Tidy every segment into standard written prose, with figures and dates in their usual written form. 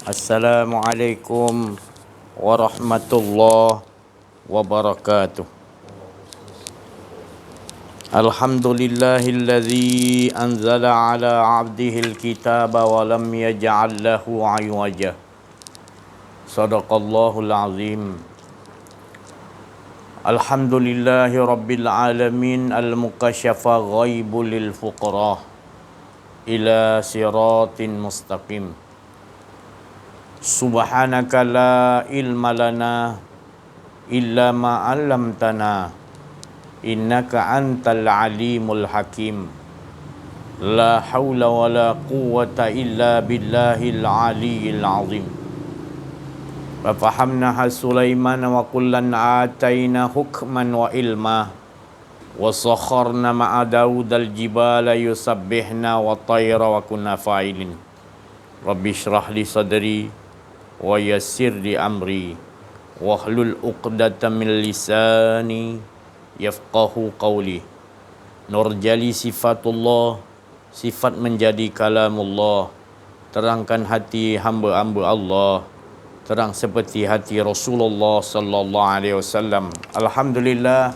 Assalamualaikum warahmatullahi wabarakatuh. Alhamdulillahilladzi anzala ala abdihil kitaba wa lam yaj'al lahu 'iwaja. Shadaqallahul azim. Alhamdulillahi rabbil alamin al-mukasyafa ghaibul lil fuqara ila siratin mustaqim. Subhanaka la ilma lana illa ma 'allamtana innaka antal alimul hakim. La haula wa la quwwata illa billahil aliyyil azim. Wa fahamnaha Sulaiman wa kullan ataina hukman wa ilma wa sakharna ma'a Daudal jibala yusabbihna wa tayra wa kunna fa'ilin. Rabbi shrah li sadri wa yassir li amri wahlul 'uqdatam min lisani yafqahu qawli. Nurjali sifatullah, sifat menjadi kalamullah. Terangkan hati hamba-hamba Allah, terang seperti hati Rasulullah sallallahu alaihi wasallam. Alhamdulillah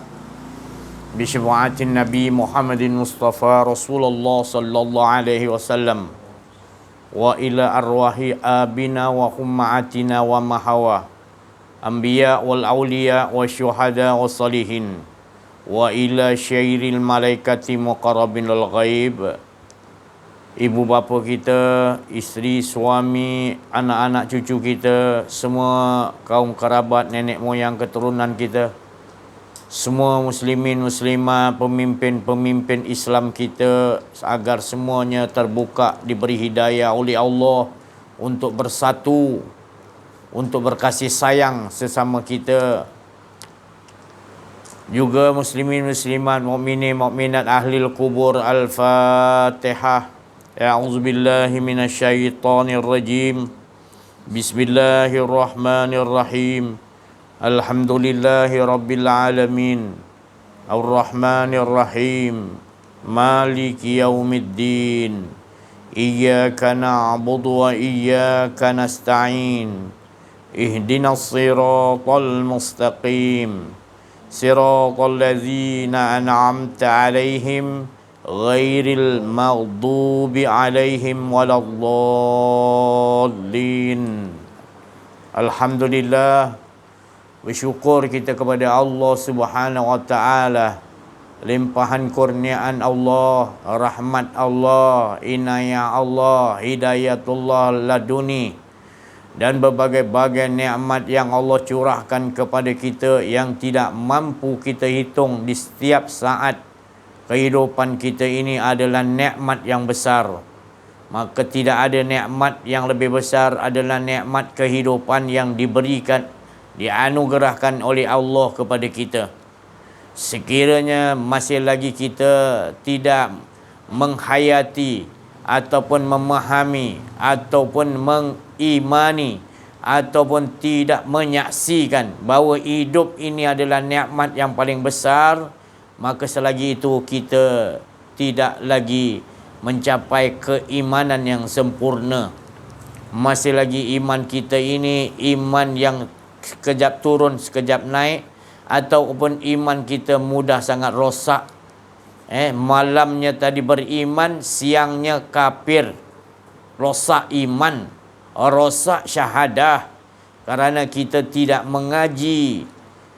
bi syafaatin Nabi Muhammadin Mustafa Rasulullah sallallahu alaihi wasallam wa ila arwahi abina wa ummatina wa mahawa anbiya wal awliya wa syuhada wa salihin wa ila syairil malaikati muqarrabin al ghaib. Ibu bapa kita, isteri, suami, anak-anak cucu kita, semua kaum kerabat, nenek moyang, keturunan kita, semua muslimin, muslimah, pemimpin-pemimpin Islam kita, agar semuanya terbuka, diberi hidayah oleh Allah untuk bersatu, untuk berkasih sayang sesama kita. Juga muslimin, muslimat, mukminin, mukminat, ahlil kubur. Al-Fatihah. A'udzubillahi minasyaitonir rajim. Bismillahirrahmanirrahim. Alhamdulillahi rabbil alamin. Ar-Rahmanir Rahim. Maliki yaumiddin. Iyyaka na'budu wa iyyaka nasta'in. Ihdinas siratal mustaqim. Siratal ladzina an'amta 'alaihim ghairil maghdubi 'alaihim waladdallin. Alhamdulillah, bersyukur kita kepada Allah Subhanahu wa taala, limpahan kurniaan Allah, rahmat Allah, inayah Allah, hidayatullah laduni, dan berbagai-bagai nikmat yang Allah curahkan kepada kita yang tidak mampu kita hitung di setiap saat. Kehidupan kita ini adalah nikmat yang besar. Maka tidak ada nikmat yang lebih besar adalah nikmat kehidupan yang diberikan, dianugerahkan oleh Allah kepada kita. Sekiranya masih lagi kita tidak menghayati ataupun memahami ataupun mengimani ataupun tidak menyaksikan bahawa hidup ini adalah nikmat yang paling besar, maka selagi itu kita tidak lagi mencapai keimanan yang sempurna. Masih lagi iman kita ini iman yang sekejap turun, sekejap naik, ataupun iman kita mudah sangat rosak. Malamnya tadi beriman, siangnya kafir. Rosak iman, rosak syahadah, kerana kita tidak mengaji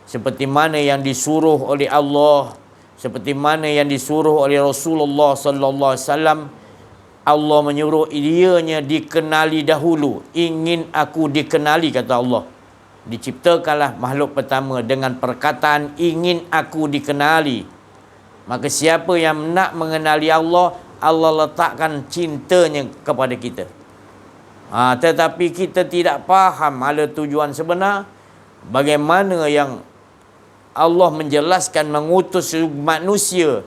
seperti mana yang disuruh oleh Allah, seperti mana yang disuruh oleh Rasulullah sallallahu alaihi wasallam. Allah menyuruh dianya dikenali dahulu. Ingin aku dikenali, kata Allah. Diciptakanlah makhluk pertama dengan perkataan ingin aku dikenali. Maka siapa yang nak mengenali Allah, Allah letakkan cintanya kepada kita. Tetapi kita tidak faham ada tujuan sebenar. Bagaimana yang Allah menjelaskan, mengutus manusia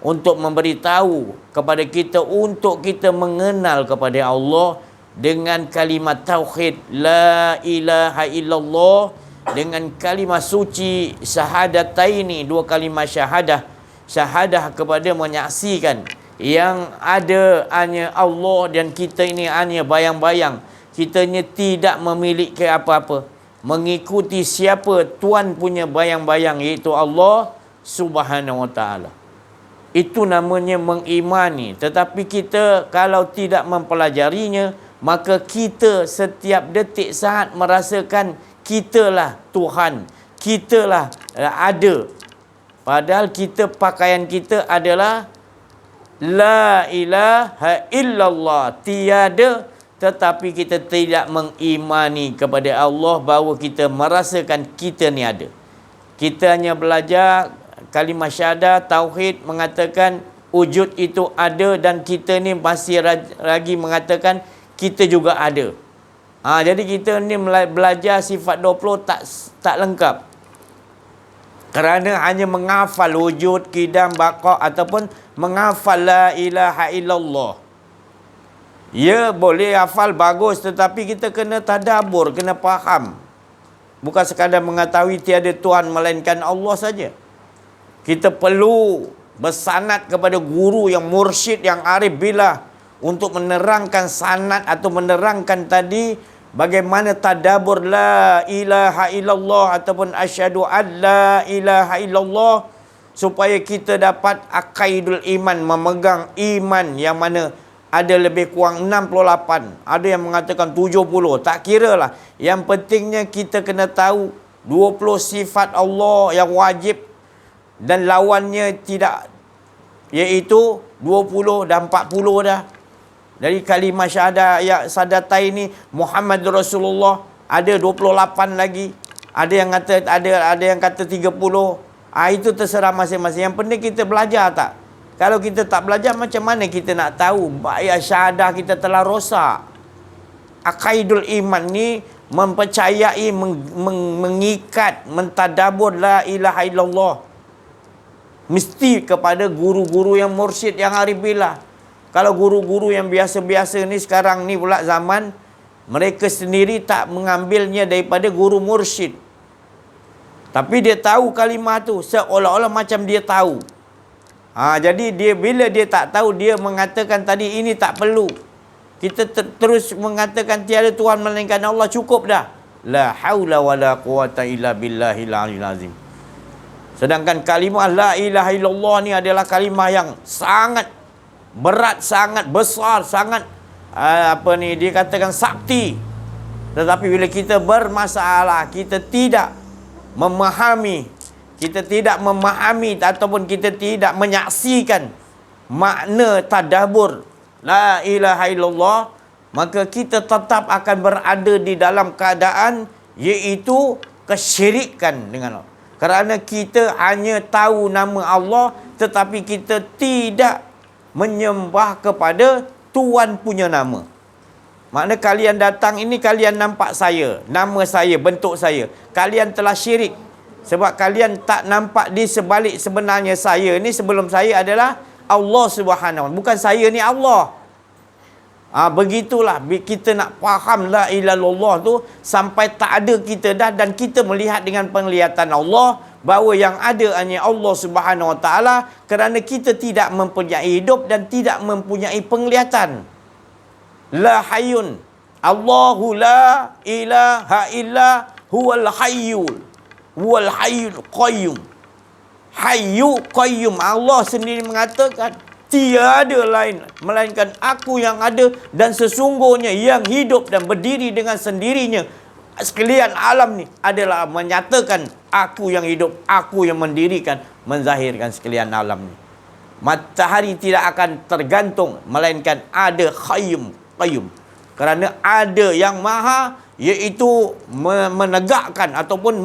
untuk memberitahu kepada kita, untuk kita mengenal kepada Allah dengan kalimat tauhid la ilaha illallah, dengan kalimat suci syahadataini, dua kalimat syahadah. Syahadah kepada menyaksikan yang ada hanya Allah dan kita ini hanya bayang-bayang. kitanya tidak memiliki apa-apa, mengikuti siapa Tuhan punya bayang-bayang, iaitu Allah Subhanahu wa taala. Itu namanya mengimani. Tetapi kita kalau tidak mempelajarinya, maka kita setiap detik saat merasakan kitalah Tuhan, kitalah ada. Padahal pakaian kita adalah la ilaha illallah, tiada. Tetapi kita tidak mengimani kepada Allah bahawa kita merasakan kita ni ada. Kita hanya belajar kalimah syahadah, tauhid, mengatakan wujud itu ada, dan kita ni masih lagi mengatakan kita juga ada. Jadi kita ni belajar sifat 20 tak lengkap. Kerana hanya menghafal wujud, qidam, baqa, ataupun menghafal la ilaha illallah. Ya, boleh hafal, bagus, tetapi kita kena tadabbur, kena faham. Bukan sekadar mengetahui tiada Tuhan melainkan Allah saja. Kita perlu bersanad kepada guru yang mursyid, yang arif billah, untuk menerangkan sanad atau menerangkan tadi bagaimana tadabbur la ilaha illallah ataupun asyhadu an la ilaha illallah, supaya kita dapat aqaidul iman, memegang iman yang mana ada lebih kurang 68, ada yang mengatakan 70, tak kira lah. Yang pentingnya kita kena tahu 20 sifat Allah yang wajib dan lawannya tidak, iaitu 20 dan 40 dah. Dari kalimah syahadah ya sadatain ni Muhammad Rasulullah ada 28 lagi. Ada yang kata ada yang kata 30. Itu terserah masing-masing. Yang penting kita belajar tak. Kalau kita tak belajar, macam mana kita nak tahu ayat syahadah kita telah rosak? Aqaidul iman ni mempercayai, mengikat, mentadabbur la ilaha illallah. Mesti kepada guru-guru yang mursyid, yang arif billah. Kalau guru-guru yang biasa-biasa ni sekarang ni pula zaman, mereka sendiri tak mengambilnya daripada guru mursyid. Tapi dia tahu kalimah tu, seolah-olah macam dia tahu. Jadi bila dia tak tahu, dia mengatakan tadi ini tak perlu. Kita terus mengatakan tiada Tuhan melainkan Allah, cukup dah. La haula wala quwata illa billahil aliyil azim. Sedangkan kalimah la ilaha illallah ni adalah kalimah yang sangat berat, sangat besar, sangat dikatakan sakti. Tetapi bila kita bermasalah, kita tidak memahami ataupun kita tidak menyaksikan makna tadabbur la ilaha illallah, maka kita tetap akan berada di dalam keadaan iaitu kesyirikan dengan Allah. Kerana kita hanya tahu nama Allah, tetapi kita tidak menyembah kepada Tuhan punya nama. Makna kalian datang ini, kalian nampak saya, nama saya, bentuk saya, kalian telah syirik. Sebab kalian tak nampak di sebalik sebenarnya saya ni, sebelum saya adalah Allah Subhanahu wa taala. Bukan saya ni Allah. Begitulah kita nak faham la ilaha illallah tu sampai tak ada kita dah, dan kita melihat dengan penglihatan Allah bahawa yang ada hanya Allah Subhanahu wa taala, kerana kita tidak mempunyai hidup dan tidak mempunyai penglihatan. La hayyun, Allahu la ilaha illa huwal hayyul wal hayyul qayyum. Hayyu qayyum, Allah sendiri mengatakan tiada lain melainkan aku yang ada dan sesungguhnya yang hidup dan berdiri dengan sendirinya. Sekalian alam ni adalah menyatakan aku yang hidup, aku yang mendirikan, menzahirkan sekalian alam ni. Matahari tidak akan tergantung melainkan ada qayyum. Kerana ada yang maha, iaitu menegakkan ataupun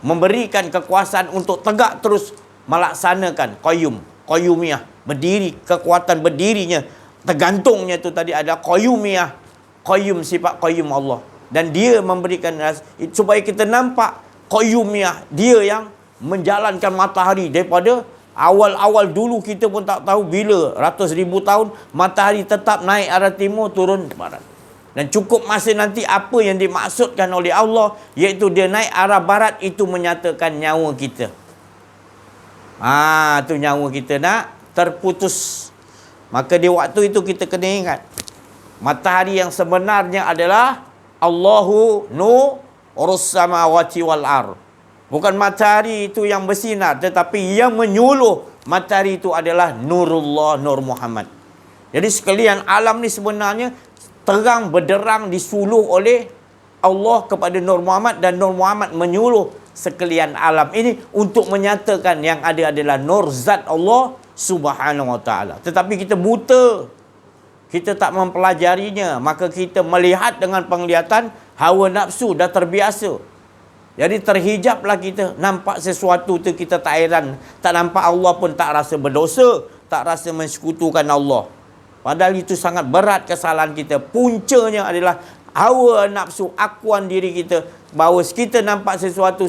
memberikan kekuasaan untuk tegak terus melaksanakan qayyumiyah, berdiri, kekuatan berdirinya, tergantungnya tu tadi ada qayyumiyah, qayyum, sifat qayyum Allah. Dan dia memberikan supaya kita nampak qayyumiyah, dia yang menjalankan matahari daripada awal-awal dulu. Kita pun tak tahu bila ratus ribu tahun matahari tetap naik arah timur, turun ke barat. Dan cukup masa nanti apa yang dimaksudkan oleh Allah, iaitu dia naik arah barat, itu menyatakan nyawa kita. Tu nyawa kita nak terputus. Maka di waktu itu kita kena ingat, Matahari yang sebenarnya adalah Allahu nurus samawati wal ar. Bukan matahari itu yang bersinar, tetapi yang menyuluh matahari itu adalah Nurullah, Nur Muhammad. Jadi sekalian alam ni sebenarnya terang berderang disuluh oleh Allah kepada Nur Muhammad, dan Nur Muhammad menyuluh sekalian alam ini untuk menyatakan yang ada adalah nur zat Allah Subhanahu wa taala. Tetapi kita buta. Kita tak mempelajarinya, maka kita melihat dengan penglihatan hawa nafsu dah terbiasa. Jadi terhijablah kita, nampak sesuatu tu kita tak heran, tak nampak Allah pun tak rasa berdosa, tak rasa mensekutukan Allah. Padahal itu sangat berat kesalahan kita. Puncanya adalah hawa nafsu, akuan diri kita, bahawa kita nampak sesuatu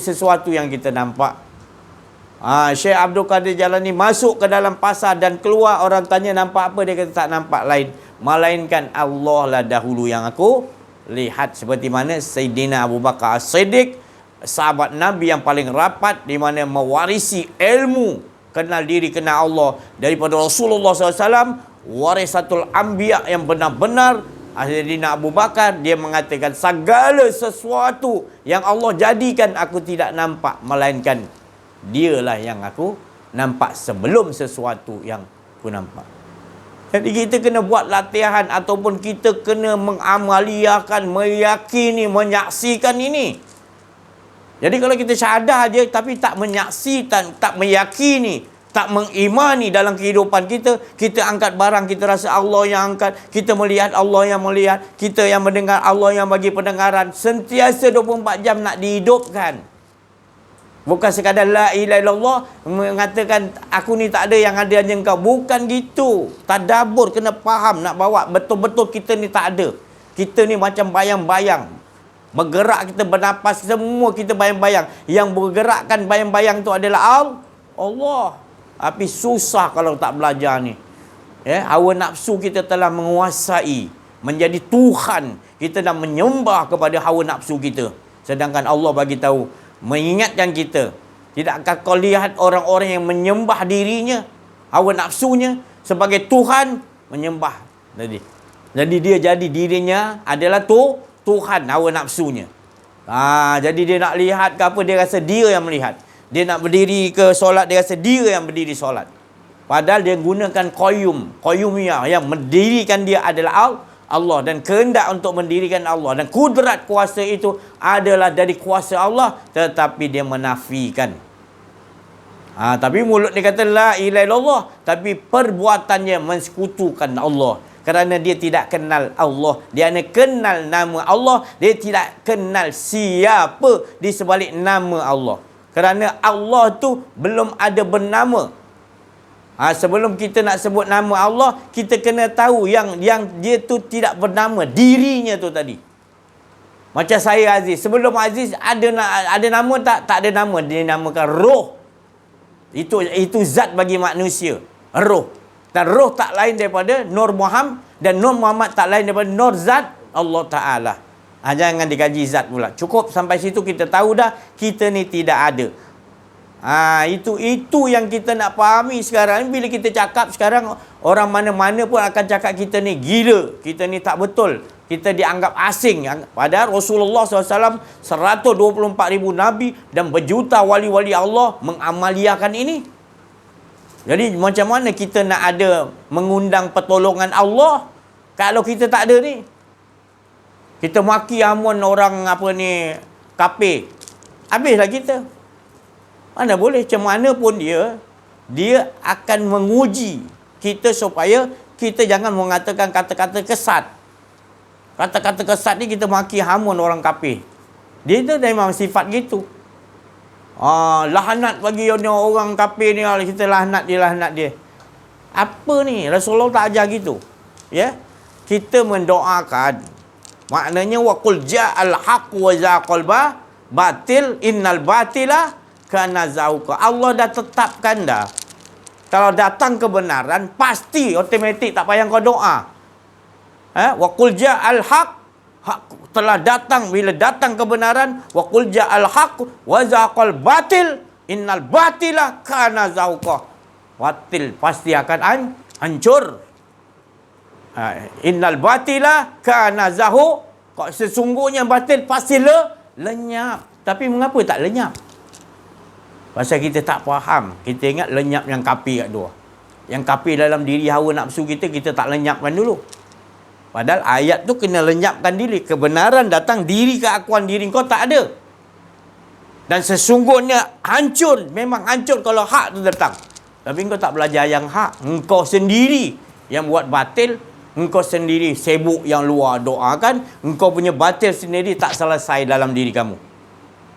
yang kita nampak. Syekh Abdul Qadir Jalani masuk ke dalam pasar dan keluar, orang tanya nampak apa, dia kata tak nampak lain melainkan Allah lah dahulu yang aku lihat. Seperti mana Sayyidina Abu Bakar As-Siddiq, sahabat Nabi yang paling rapat, di mana mewarisi ilmu kenal diri, kenal Allah daripada Rasulullah SAW, warisatul anbiya yang benar-benar. Sayyidina Abu Bakar, dia mengatakan segala sesuatu yang Allah jadikan aku tidak nampak, melainkan dialah yang aku nampak sebelum sesuatu yang aku nampak. Jadi kita kena buat latihan, ataupun kita kena mengamaliakan, meyakini, menyaksikan ini. Jadi kalau kita sadar aja tapi tak menyaksikan, tak meyakini, tak mengimani dalam kehidupan kita, kita angkat barang, kita rasa Allah yang angkat, kita melihat Allah yang melihat, kita yang mendengar Allah yang bagi pendengaran, sentiasa 24 jam nak dihidupkan. Bukan sekadar la ilaha illallah, mengatakan aku ni tak ada, yang ada hanya engkau. Bukan gitu. Tadabbur, kena faham, nak bawa betul-betul kita ni tak ada. Kita ni macam bayang-bayang. Bergerak, kita bernafas, semua kita bayang-bayang. Yang bergerakkan bayang-bayang tu adalah Allah. Tapi susah kalau tak belajar ni. Hawa nafsu kita telah menguasai, menjadi Tuhan. Kita dah menyembah kepada hawa nafsu kita. Sedangkan Allah bagi tahu, mengingatkan kita, tidakkah kau lihat orang-orang yang menyembah dirinya, hawa nafsunya sebagai Tuhan, menyembah jadi dia jadi dirinya adalah Tuhan hawa nafsunya. Jadi dia nak lihat ke apa, dia rasa dia yang melihat. Dia nak berdiri ke solat, dia rasa dia yang berdiri solat. Padahal dia gunakan qayyumiyah, yang mendirikan dia adalah Allah, dan kehendak untuk mendirikan Allah, dan kudrat kuasa itu adalah dari kuasa Allah, tetapi dia menafikan. Tapi mulut dia kata la ilaha illallah, tapi perbuatannya mensekutukan Allah. Kerana dia tidak kenal Allah, dia hanya kenal nama Allah, dia tidak kenal siapa di sebalik nama Allah. Kerana Allah tu belum ada bernama. Sebelum kita nak sebut nama Allah, kita kena tahu yang dia tu tidak bernama, dirinya tu tadi. Macam saya Aziz, sebelum Aziz ada nama tak? Tak ada nama, dia namakan roh. Itu zat bagi manusia, roh. Dan roh tak lain daripada Nur Muhammad, dan Nur Muhammad tak lain daripada Nur Zat Allah Ta'ala. Jangan dikaji zat pula. Cukup sampai situ kita tahu dah kita ni tidak ada. Itu yang kita nak fahami sekarang. Bila kita cakap sekarang, orang mana-mana pun akan cakap kita ni gila, kita ni tak betul, kita dianggap asing. Padahal Rasulullah SAW 124,000 Nabi dan berjuta wali-wali Allah mengamaliakan ini. Jadi macam mana kita nak ada mengundang pertolongan Allah kalau kita tak ada ni? Kita maki amun orang kafir, habislah kita. Mana boleh, macam mana pun dia akan menguji kita supaya kita jangan mengatakan kata-kata kesat. Kata-kata kesat ni kita maki hamun orang kafir. Dia tu memang sifat gitu. Lahanat bagi orang kafir ni, kita lahanat dia. Apa ni? Rasulullah tak ajar gitu. Ya? Kita mendoakan. Maknanya waqul ja'al haqq wa zaqal batil innal batila kana zauqa. Allah dah tetapkan dah. Kalau datang kebenaran, pasti automatik, tak payah kau doa. Wa qul ja'al haq, telah datang, bila datang kebenaran, wa qul ja'al haq wa zaqal batil innal batila kana zauqa. Batil pasti akan hancur. Innal batila kana zahuq. Sesungguhnya batil pasti lenyap. Tapi mengapa tak lenyap? Pasal kita tak faham. Kita ingat lenyap yang kafir kat luar. Yang kafir dalam diri hawa nafsu kita, kita tak lenyapkan dulu. Padahal ayat tu kena lenyapkan diri. Kebenaran datang, diri keakuan diri kau tak ada. Dan sesungguhnya hancur. Memang hancur kalau hak tu datang. Tapi kau tak belajar yang hak. Engkau sendiri yang buat batil. Engkau sendiri sibuk yang luar doakan. Engkau punya batil sendiri tak selesai dalam diri kamu.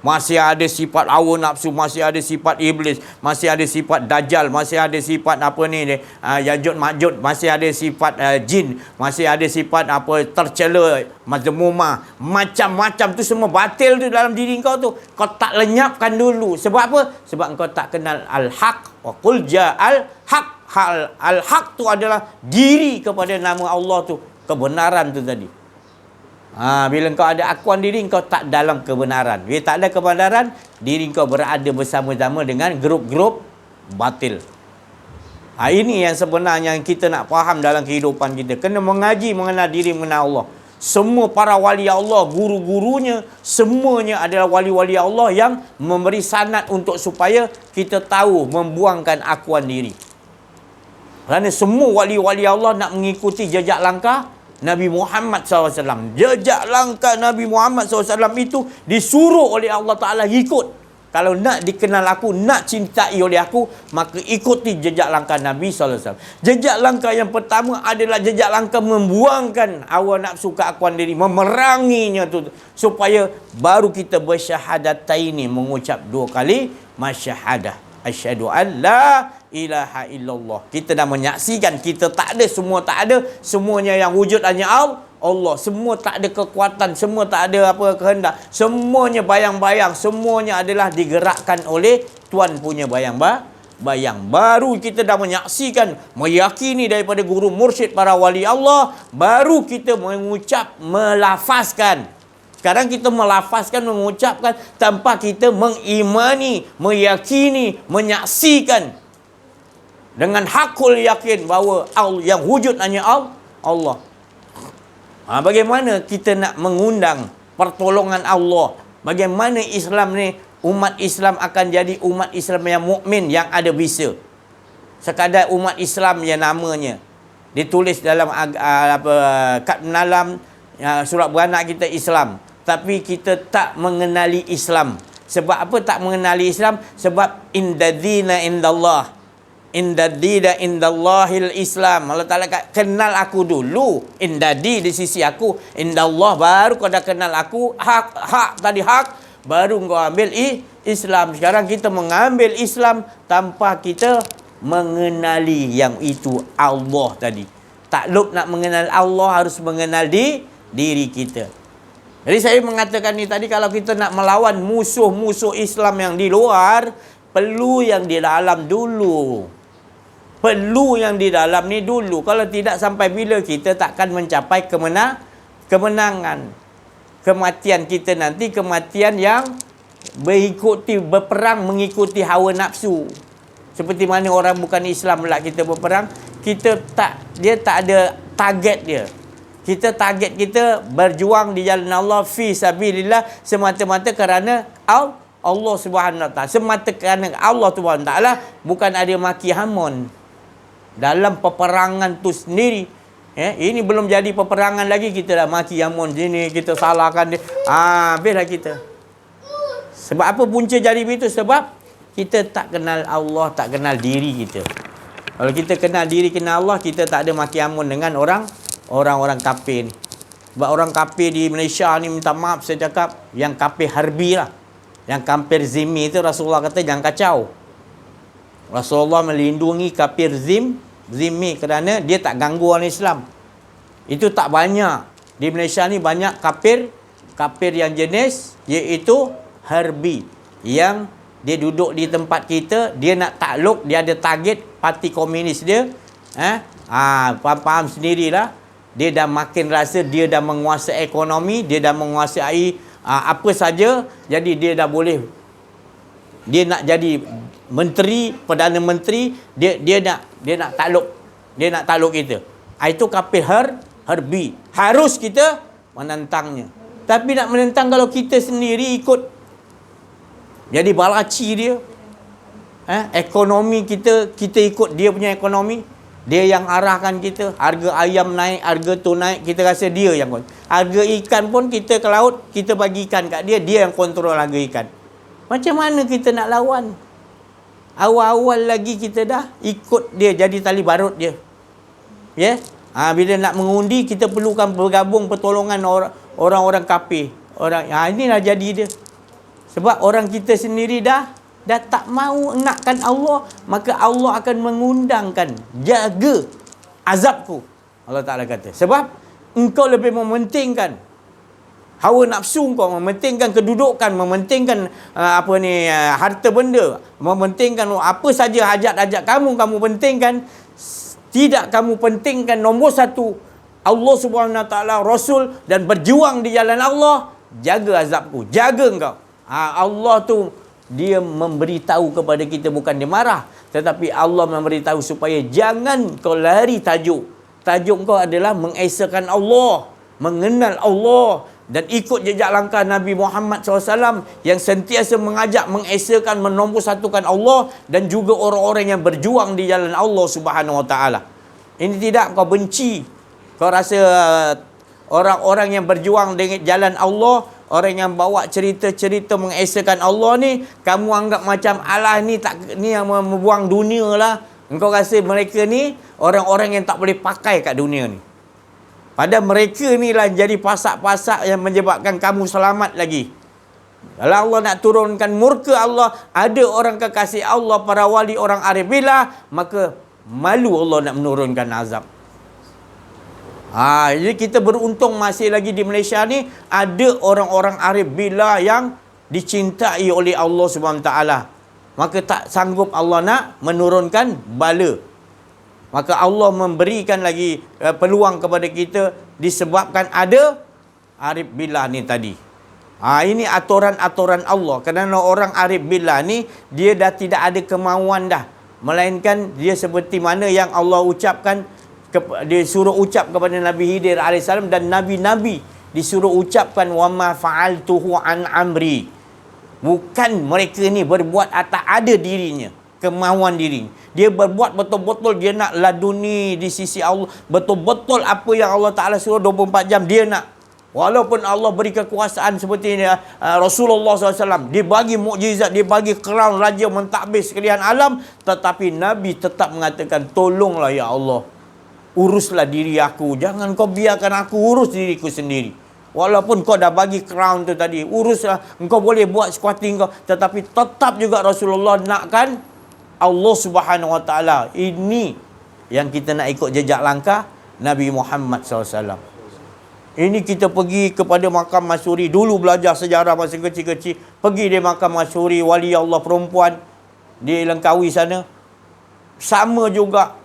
Masih ada sifat hawa nafsu, masih ada sifat iblis, masih ada sifat dajjal, masih ada sifat apa ni, Yajud Majud, masih ada sifat jin, masih ada sifat apa tercela, mazmumah, macam-macam tu semua batil tu dalam diri kau tu. Kau tak lenyapkan dulu. Sebab apa? Sebab kau tak kenal al-haq. Wa qul ja'al haq. Al-haq tu adalah diri kepada nama Allah tu, kebenaran tu tadi. Bila kau ada akuan diri, kau tak dalam kebenaran. Bila tak ada kebenaran, diri kau berada bersama-sama dengan grup-grup batil. Ini yang sebenarnya yang kita nak faham dalam kehidupan kita. Kena mengaji mengenal diri, mengenal Allah. Semua para wali Allah, guru-gurunya, semuanya adalah wali-wali Allah yang memberi sanad untuk supaya kita tahu membuangkan akuan diri. Kerana semua wali-wali Allah nak mengikuti jejak langkah Nabi Muhammad SAW. Jejak langkah Nabi Muhammad SAW itu disuruh oleh Allah Ta'ala ikut. Kalau nak dikenal aku, nak cintai oleh aku, maka ikuti jejak langkah Nabi SAW. Jejak langkah yang pertama adalah jejak langkah membuangkan hawa nafsu keakuan diri, memeranginya tu, supaya baru kita bersyahadataini, mengucap 2 kali masyahadah. Asyhadu an la ilaha illallah. Kita dah menyaksikan kita tak ada, semua tak ada, semuanya yang wujud hanya Allah. Semua tak ada kekuatan, semua tak ada apa kehendak. Semuanya bayang-bayang, semuanya adalah digerakkan oleh Tuhan punya bayang. Baru kita dah menyaksikan, meyakini daripada guru mursyid para wali Allah, baru kita mengucap, melafazkan. Sekarang kita melafazkan, mengucapkan tanpa kita mengimani, meyakini, menyaksikan dengan hakul yakin bahawa yang wujud hanya Allah. Bagaimana kita nak mengundang pertolongan Allah? Bagaimana Islam ni, umat Islam akan jadi umat Islam yang mukmin, yang ada bisa? Sekadar umat Islam yang namanya ditulis dalam kad menalam surat beranak kita Islam, tapi kita tak mengenali Islam. Sebab apa tak mengenali Islam? Sebab indadzina indallah. Indadzina indallahil Islam. Allah Ta'ala kenal aku dulu. Indadi di sisi aku. Indallah baru kau dah kenal aku. Hak tadi hak. Baru kau ambil Islam. Sekarang kita mengambil Islam tanpa kita mengenali yang itu Allah tadi. Takluk nak mengenal Allah, harus mengenal diri kita. Jadi saya mengatakan ni tadi, kalau kita nak melawan musuh-musuh Islam yang di luar, perlu yang di dalam dulu. Perlu yang di dalam ni dulu. Kalau tidak, sampai bila kita takkan mencapai kemenangan. Kematian kita nanti kematian yang berperang mengikuti hawa nafsu. Seperti mana orang bukan Islam pula kita berperang, dia tak ada target dia. Target kita berjuang di jalan Allah fi sabilillah, semata-mata kerana Allah Subhanahu Wa Taala. Semata kerana Allah Subhanahu Wa Taala, bukan ada maki hamun dalam peperangan tu sendiri. Ini belum jadi peperangan lagi, kita dah maki hamun sini, kita salahkan dia. Habislah kita. Sebab apa punca jadi begitu? Sebab kita tak kenal Allah, tak kenal diri kita. Kalau kita kenal diri, kenal Allah, kita tak ada maki hamun dengan orang-orang kafir ni. Sebab orang kafir di Malaysia ni, minta maaf saya cakap, yang kafir harbi lah, yang kafir zimmi tu, Rasulullah kata jangan kacau. Rasulullah melindungi kafir zimmi kerana dia tak ganggu orang Islam. Itu tak banyak. Di Malaysia ni banyak kafir yang jenis iaitu harbi, yang dia duduk di tempat kita, dia nak takluk, dia ada target parti komunis dia. Faham sendirilah. Dia dah makin rasa dia dah menguasai ekonomi, dia dah menguasai apa saja. Jadi dia dah boleh, dia nak jadi menteri, Perdana Menteri, dia nak takluk kita. Itu kafir harbi. Harus kita menentangnya. Tapi nak menentang kalau kita sendiri ikut jadi balaci dia. Ekonomi kita ikut dia punya ekonomi. Dia yang arahkan kita. Harga ayam naik, harga tu naik, kita rasa dia yang harga ikan pun kita ke laut, kita bagi ikan kat dia, dia yang kontrol harga ikan. Macam mana kita nak lawan? Awal-awal lagi kita dah ikut dia, jadi tali barut dia. Ya? Bila nak mengundi, kita perlukan bergabung pertolongan orang-orang kafir. Inilah jadi dia. Sebab orang kita sendiri dah tak mau nakkan Allah, maka Allah akan mengundangkan, jaga azabku. Allah Ta'ala kata. Sebab engkau lebih mementingkan hawa nafsu kau, mementingkan kedudukan, mementingkan harta benda, mementingkan apa saja hajat-hajat kamu pentingkan. Tidak kamu pentingkan nombor satu Allah Subhanahu Wa Taala, Rasul, dan berjuang di jalan Allah. Jaga azabku, jaga engkau. Allah tu dia memberitahu kepada kita, bukan dia marah, tetapi Allah memberitahu supaya jangan kau lari tajuk. Tajuk kau adalah mengesakan Allah, mengenal Allah, dan ikut jejak langkah Nabi Muhammad SAW yang sentiasa mengajak, mengesakan, menomorsatukan Allah dan juga orang-orang yang berjuang di jalan Allah Subhanahu Wa Taala. Ini tidak kau benci. Kau rasa orang-orang yang berjuang dengan jalan Allah, orang yang bawa cerita-cerita mengesakan Allah ni, kamu anggap macam Allah ni yang membuang dunia lah. Engkau rasa mereka ni orang-orang yang tak boleh pakai kat dunia ni. Padahal mereka ni lah jadi pasak-pasak yang menyebabkan kamu selamat lagi. Kalau Allah nak turunkan murka Allah, ada orang kekasih Allah, para wali, orang arif billah, maka malu Allah nak menurunkan azab. Jadi kita beruntung masih lagi di Malaysia ni ada orang-orang arif billah yang dicintai oleh Allah Subhanahu Taala. Maka tak sanggup Allah nak menurunkan bala. Maka Allah memberikan lagi peluang kepada kita disebabkan ada arif billah ni tadi. Ini aturan-aturan Allah. Kerana orang arif billah ni dia dah tidak ada kemauan dah, melainkan dia seperti mana yang Allah ucapkan, dia suruh ucap kepada Nabi Khidir AS dan Nabi-Nabi disuruh ucapkan wa ma fa'altuhu an amri. Bukan mereka ni berbuat atas ada dirinya, kemauan diri. Dia berbuat betul-betul dia nak laduni di sisi Allah. Betul-betul apa yang Allah Ta'ala suruh 24 jam dia nak. Walaupun Allah beri kekuasaan seperti Rasulullah SAW. Dia bagi mukjizat, dia bagi crown raja mentadbir sekalian alam. Tetapi Nabi tetap mengatakan, tolonglah ya Allah, uruslah diri aku. Jangan kau biarkan aku urus diriku sendiri. Walaupun kau dah bagi crown tu tadi, uruslah, engkau boleh buat sekuati kau. Tetapi tetap juga Rasulullah nakkan Allah Subhanahu Wa Taala. Ini yang kita nak ikut jejak langkah Nabi Muhammad SAW. Ini kita pergi kepada makam Masyuri. Dulu belajar sejarah masa kecil-kecil. Pergi di makam Masyuri, wali Allah perempuan di Langkawi sana. Sama juga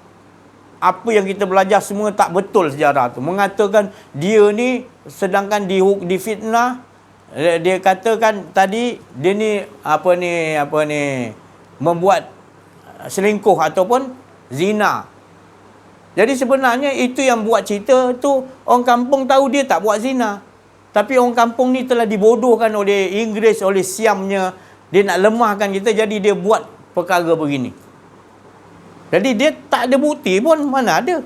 apa yang kita belajar semua tak betul sejarah tu. Mengatakan dia ni sedangkan difitnah, dia katakan tadi dia ni membuat selingkuh ataupun zina. Jadi sebenarnya itu yang buat cerita tu, orang kampung tahu dia tak buat zina. Tapi orang kampung ni telah dibodohkan oleh Inggeris, oleh Siamnya. Dia nak lemahkan kita, jadi dia buat perkara begini. Jadi dia tak ada bukti pun, mana ada.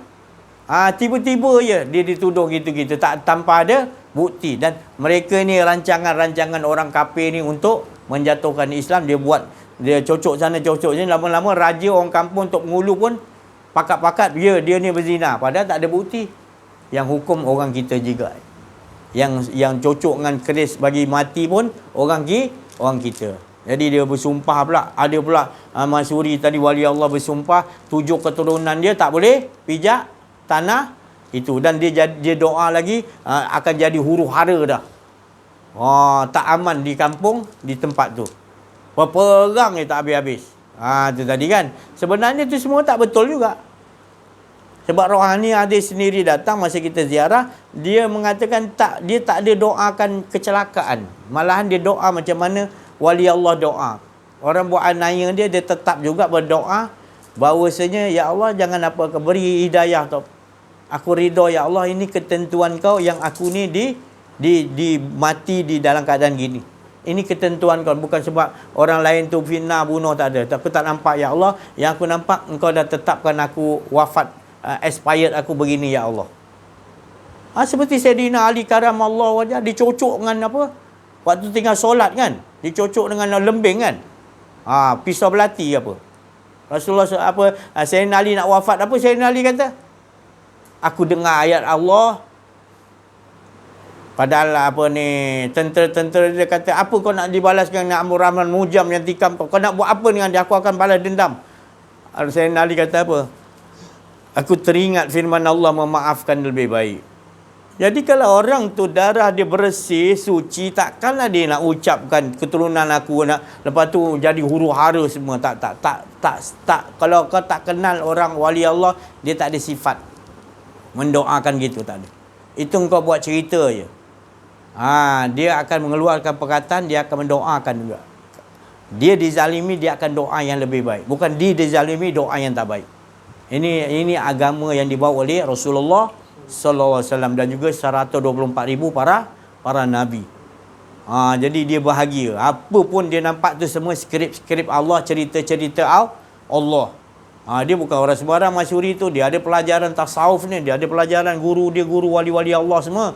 Tiba-tiba je dia dituduh gitu-gitu, tanpa ada bukti. Dan mereka ni rancangan-rancangan orang kafir ni untuk menjatuhkan Islam. Dia buat, dia cocok sana cocok sini. Lama-lama raja orang kampung Tok Mengulu pun pakat-pakat dia ni berzina, padahal tak ada bukti. Yang hukum orang kita juga. Yang cocok dengan keris bagi mati pun orang kita. Jadi dia bersumpah pula. Ada pula Masyuri tadi, wali Allah bersumpah 7 keturunan dia tak boleh pijak tanah itu. Dan dia doa lagi akan jadi huru hara dah. Tak aman di kampung, di tempat tu. Perang dia tak habis-habis. Itu tadi kan. Sebenarnya tu semua tak betul juga. Sebab rohani ada sendiri datang masa kita ziarah, dia mengatakan dia tak ada doakan kecelakaan. Malahan dia doa macam mana wali Allah doa. Orang buat anaya dia tetap juga berdoa bahawasanya ya Allah jangan beri hidayah tu Aku ridha ya Allah, ini ketentuan kau yang aku ni mati di dalam keadaan gini. Ini ketentuan kau, bukan sebab orang lain tu fitnah bunuh, tak ada. Aku tak nampak ya Allah, yang aku nampak engkau dah tetapkan aku wafat, expired aku begini ya Allah. Seperti Sayyidina Ali karamallahu wajhah dicocok dengan apa? Waktu tinggal solat kan, dicocok dengan lembing kan. Pisau belati apa? Rasulullah Sayyidina Ali nak wafat, apa Sayyidina Ali kata? Aku dengar ayat Allah. Padahal tentera-tentera dia kata, apa kau nak dibalaskan dengan Amr Rahman Mujam yang tikam kau? Kau nak buat apa dengan dia? Aku akan balas dendam. Sayyidina Ali kata apa? Aku teringat firman Allah, memaafkan lebih baik. Jadi kalau orang tu darah dia bersih, suci, takkanlah dia nak ucapkan keturunan aku nak lepas tu jadi huru-hara semua. Tak. Kalau kau tak kenal orang wali Allah, dia tak ada sifat mendoakan gitu, tak ada. Itu kau buat cerita je. Dia akan mengeluarkan perkataan, dia akan mendoakan juga. Dia dizalimi, dia akan doa yang lebih baik. Bukan dia dizalimi, doa yang tak baik. Ini agama yang dibawa oleh Rasulullah sallallahu alaihi wasallam dan juga 124,000 para nabi. Jadi dia bahagia. Apa pun dia nampak tu semua skrip Allah, cerita-cerita Allah. Dia bukan orang sembarang Masyuri tu. Dia ada pelajaran tasawuf ni, dia ada pelajaran guru dia, guru wali-wali Allah semua.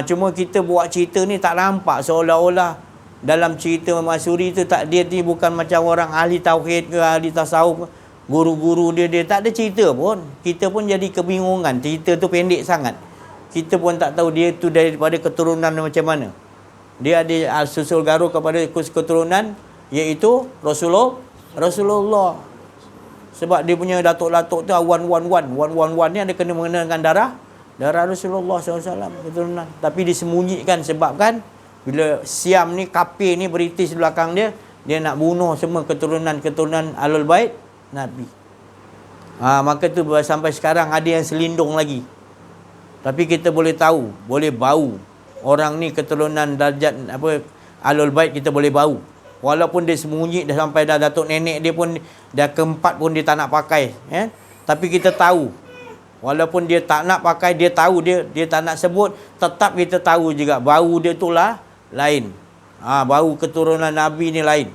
Cuma kita buat cerita ni tak nampak seolah-olah dalam cerita Masyuri tu dia bukan macam orang ahli tauhid ke ahli tasawuf. Guru-guru dia tak ada cerita pun. Kita pun jadi kebingungan. Cerita tu pendek sangat. Kita pun tak tahu dia tu daripada keturunan macam mana. Dia ada susul garuh kepada keturunan iaitu Rasulullah. Sebab dia punya datuk-datuk tu wan ni ada kena mengenai dengan darah Rasulullah SAW keturunan. Tapi disembunyikan sebab kan bila Siam ni, kafir ni British belakang dia nak bunuh semua keturunan Ahlul Bait Nabi. Maka tu sampai sekarang ada yang selindung lagi. Tapi kita boleh tahu, boleh bau orang ni keturunan darjat Ahlul Bait, kita boleh bau. Walaupun dia sembunyi dah sampai dah datuk nenek dia pun dah keempat pun dia tak nak pakai, tapi kita tahu. Walaupun dia tak nak pakai, dia tahu dia tak nak sebut, tetap kita tahu juga bau dia tu lah lain. Bau keturunan Nabi ni lain.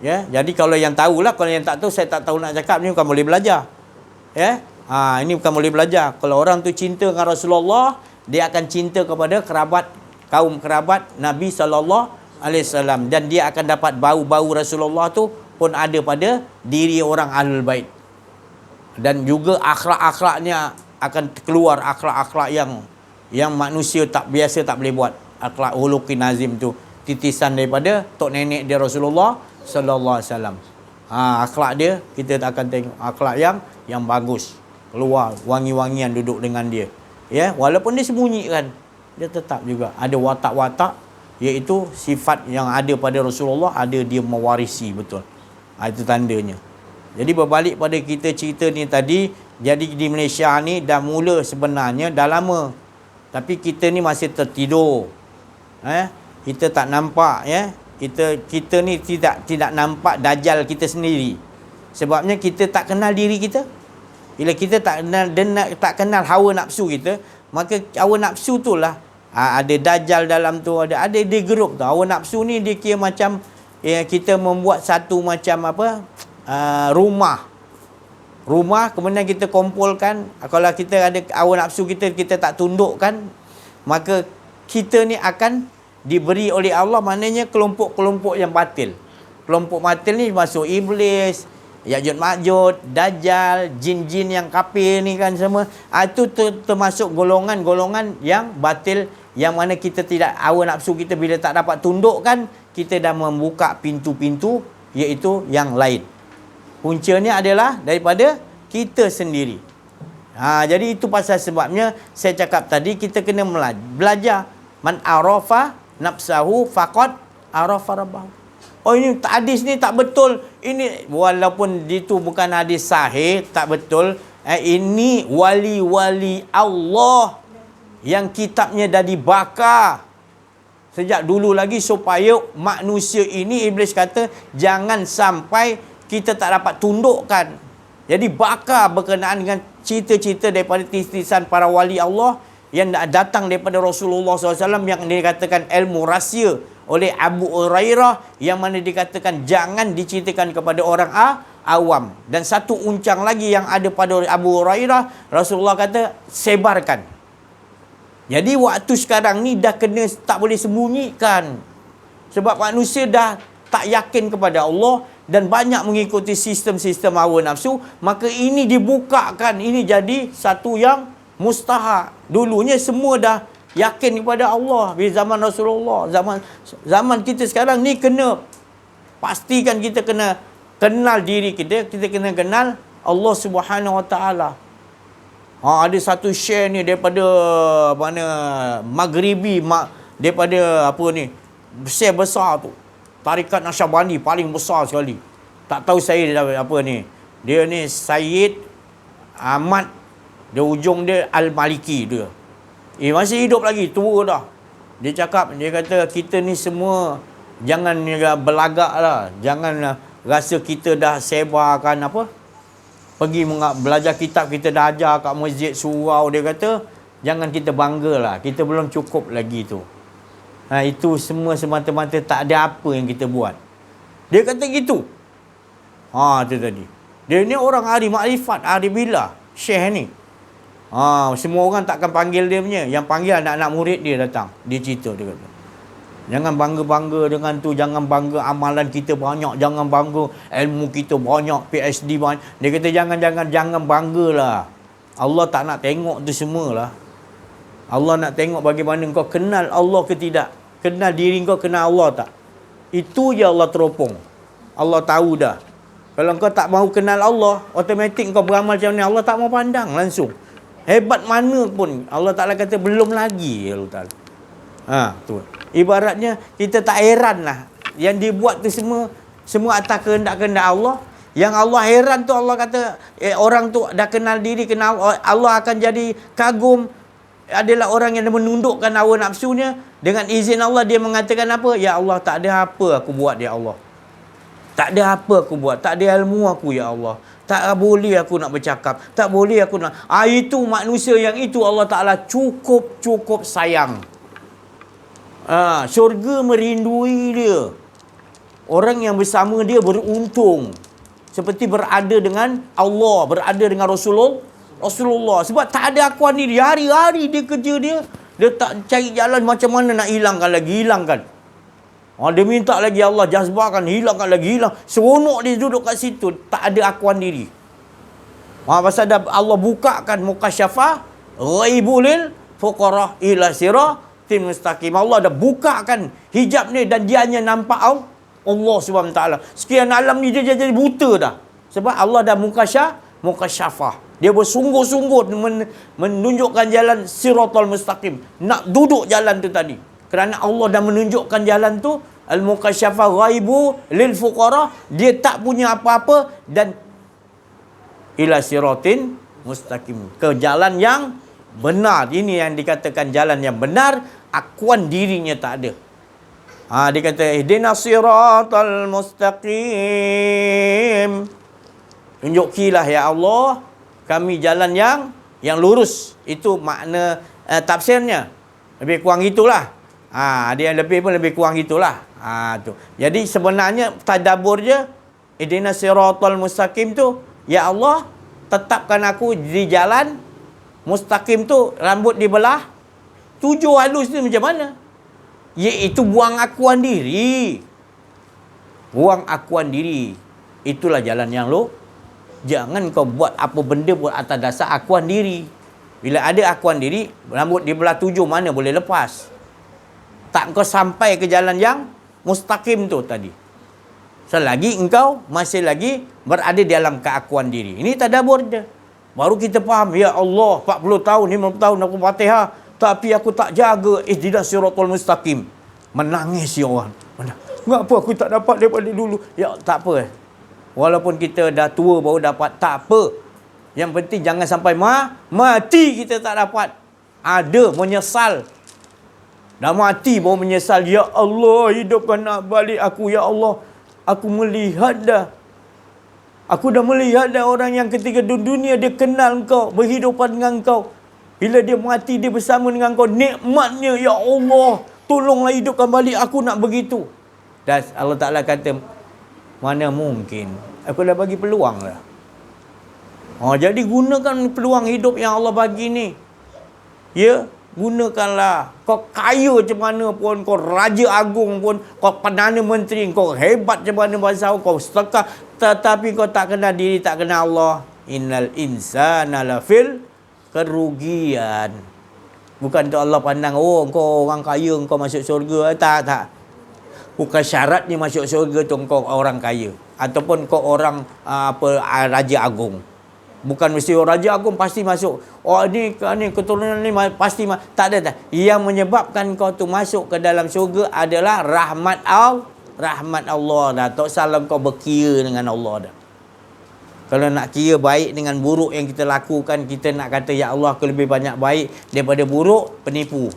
Jadi kalau yang tahulah, kalau yang tak tahu saya tak tahu nak cakap, ni bukan boleh belajar. Ini bukan boleh belajar. Kalau orang tu cinta dengan Rasulullah, dia akan cinta kepada kaum kerabat Nabi sallallahu alaihi wasallam, dan dia akan dapat bau-bau Rasulullah tu pun ada pada diri orang Ahlul Bait. Dan juga akhlak-akhlaknya akan keluar, akhlak-akhlak yang manusia tak biasa tak boleh buat. Akhlak hulukin azim tu titisan daripada tok nenek dia Rasulullah sallallahu alaihi wasallam. Akhlak dia kita akan tengok akhlak yang bagus, keluar wangi-wangian duduk dengan dia. Walaupun dia sembunyikan, dia tetap juga ada watak-watak, iaitu sifat yang ada pada Rasulullah, ada dia mewarisi betul. Itu tandanya. Jadi berbalik pada kita cerita ni tadi, jadi di Malaysia ni dah mula sebenarnya dah lama. Tapi kita ni masih tertidur. Kita tak nampak kita ni tidak nampak dajjal kita sendiri. Sebabnya kita tak kenal diri kita. Bila kita tak kenal hawa nafsu kita, maka hawa nafsu tu lah ada dajjal dalam tu, ada di grup tu. Hawa nafsu ni dia kira macam kita membuat satu macam rumah kemudian kita kumpulkan. Kalau kita ada hawa nafsu kita tak tundukkan, maka kita ni akan diberi oleh Allah, maknanya kelompok-kelompok yang batil. Kelompok batil ni masuk iblis, Ya'juj Ma'juj, Dajjal, jin-jin yang kafir ni kan semua. Itu termasuk golongan-golongan yang batil, yang mana kita tidak, hawa nafsu kita bila tak dapat tundukkan, kita dah membuka pintu-pintu iaitu yang lain. Puncanya adalah daripada kita sendiri. Jadi itu pasal sebabnya saya cakap tadi, kita kena belajar. Man arafa nafsahu faqad arafa rabbahu. Ini hadis ni tak betul. Ini walaupun itu bukan hadis sahih, tak betul. Ini wali-wali Allah yang kitabnya dah dibakar sejak dulu lagi, supaya manusia ini, iblis kata jangan sampai kita tak dapat tundukkan. Jadi bakar berkenaan dengan cerita-cerita daripada titisan para wali Allah yang datang daripada Rasulullah SAW, yang dikatakan ilmu rahsia oleh Abu Hurairah, yang mana dikatakan jangan diceritakan kepada orang awam. Dan satu uncang lagi yang ada pada Abu Hurairah, Rasulullah kata sebarkan. Jadi waktu sekarang ni dah kena, tak boleh sembunyikan. Sebab manusia dah tak yakin kepada Allah dan banyak mengikuti sistem-sistem hawa nafsu, maka ini dibukakan, ini jadi satu yang mustahak. Dulunya semua dah yakin kepada Allah di zaman Rasulullah. Zaman kita sekarang ni kena pastikan kita kena kenal diri kita, kita kena kenal Allah Subhanahu Wa Taala. Ada satu share ni daripada mana Maghribi, daripada apa ni, share besar tu, Tarikat Naqsyabandi paling besar sekali. Tak tahu saya apa ni. Dia ni Syed Ahmad, dia ujung dia Al-Maliki dia. Masih hidup lagi, tua dah. Dia cakap, dia kata kita ni semua jangan belagak lah. Jangan rasa kita dah sebarkan apa, pergi belajar kitab, kita dah ajar kat masjid, surau. Dia kata jangan kita bangga lah, kita belum cukup lagi tu. Itu semua semata-mata tak ada apa yang kita buat. Dia kata gitu. Tu tadi. Dia ni orang ahli makrifat, ahli billah, syekh ni. Semua orang takkan panggil dia punya. Yang panggil anak-anak murid dia datang. Dia cerita, dia kata, jangan bangga-bangga dengan tu, jangan bangga amalan kita banyak, jangan bangga ilmu kita banyak, PhD banyak. Dia kata jangan banggalah. Allah tak nak tengok tu semualah. Allah nak tengok bagaimana kau kenal Allah ke tidak. Kenal diri kau, kenal Allah tak. Itu je Allah teropong. Allah tahu dah. Kalau kau tak mahu kenal Allah, automatik kau beramal macam ni, Allah tak mau pandang langsung. Hebat mana pun, Allah Ta'ala kata belum lagi. Allah Ta'ala. Tu. Ibaratnya kita tak heran lah. Yang dibuat tu semua atas kehendak-kehendak Allah. Yang Allah heran tu, Allah kata orang tu dah kenal diri, kenal Allah, akan jadi kagum. Adalah orang yang menundukkan hawa nafsunya. Dengan izin Allah dia mengatakan apa? Ya Allah, tak ada apa aku buat, ya Allah. Tak ada apa aku buat, tak ada ilmu aku, ya Allah. Tak boleh aku nak bercakap, tak boleh aku nak. Itu manusia yang itu Allah Ta'ala cukup sayang. Syurga merindui dia. Orang yang bersama dia beruntung. Seperti berada dengan Allah, berada dengan Rasulullah. Sebab tak ada akuan diri. Hari-hari dia kerja dia tak cari jalan macam mana nak hilangkan. Dia minta lagi Allah jazbahkan, hilangkan lagi, hilang. Seronok dia duduk kat situ, tak ada akuan diri. Pasal Allah bukakan mukasyafah ghaibul fuqara ila siratin mustaqim. Allah dah bukakan hijab ni dan dia hanya nampak Allah Subhanahu Wa Taala. Sekian alam ni dia jadi buta dah. Sebab Allah dah mukasyafah. Dia bersungguh-sungguh menunjukkan jalan siratal mustaqim. Nak duduk jalan tu tadi. Kerana Allah dah menunjukkan jalan tu, al-mukasyafah ghaibu lil fuqara, dia tak punya apa-apa, dan ila siratin mustaqim, ke jalan yang benar. Ini yang dikatakan jalan yang benar, akuan dirinya tak ada. Dia kata ihdinas siratal mustaqim. Tunjukilah ya Allah kami jalan yang lurus. Itu makna tafsirnya. Lebih kurang itulah. Dia lebih pun lebih kurang gitulah. Tu. Jadi sebenarnya tadabbur je, ihdinas siratal mustaqim tu, ya Allah tetapkan aku di jalan mustaqim tu, rambut dibelah 7 halus ni macam mana? Iaitu buang akuan diri. Buang akuan diri. Itulah jalan yang jangan kau buat apa benda pun atas dasar akuan diri. Bila ada akuan diri, rambut dibelah 7 mana boleh lepas. Tak kau sampai ke jalan yang mustaqim tu tadi. Selagi engkau masih lagi berada dalam keakuan diri. Ini tadabbur dia. Baru kita faham, ya Allah, 40 tahun, 50 tahun aku Fatihah, tapi aku tak jaga ihdinas siratal mustaqim. Menangis ya orang. Kenapa aku tak dapat daripada dulu? Ya, tak apa. Walaupun kita dah tua baru dapat, tak apa. Yang penting jangan sampai mati kita tak dapat. Ada menyesal. Dah mati baru menyesal. Ya Allah, hidupkan nak balik aku. Ya Allah, aku melihat dah Aku dah melihat ada orang yang ketika di dunia dia kenal kau, berhidupan dengan kau. Bila dia mati, dia bersama dengan kau. Nikmatnya, ya Allah, tolonglah hidupkan balik aku nak begitu. Dan Allah Ta'ala kata, mana mungkin. Aku dah bagi peluang lah. Jadi gunakan peluang hidup yang Allah bagi ni. Ya, gunakanlah. Kau kaya macam mana pun, kau raja agung pun, kau perdana menteri, kau hebat macam mana bangsa, kau sedekah, tetapi kau tak kenal diri, tak kenal Allah. Innal insana lafil kerugian. Bukan tu Allah pandang, oh kau orang kaya, kau masuk syurga. Tak. Bukan syaratnya masuk syurga tu kau orang kaya. Ataupun kau orang raja agung. Bukan mesti raja agung pasti masuk. Oh ni keturunan ni pasti tak ada. Yang menyebabkan kau tu masuk ke dalam syurga adalah rahmat Allah dah. Tak salah kau berkira dengan Allah dah. Kalau nak kira baik dengan buruk yang kita lakukan, kita nak kata ya Allah aku lebih banyak baik daripada buruk, penipu.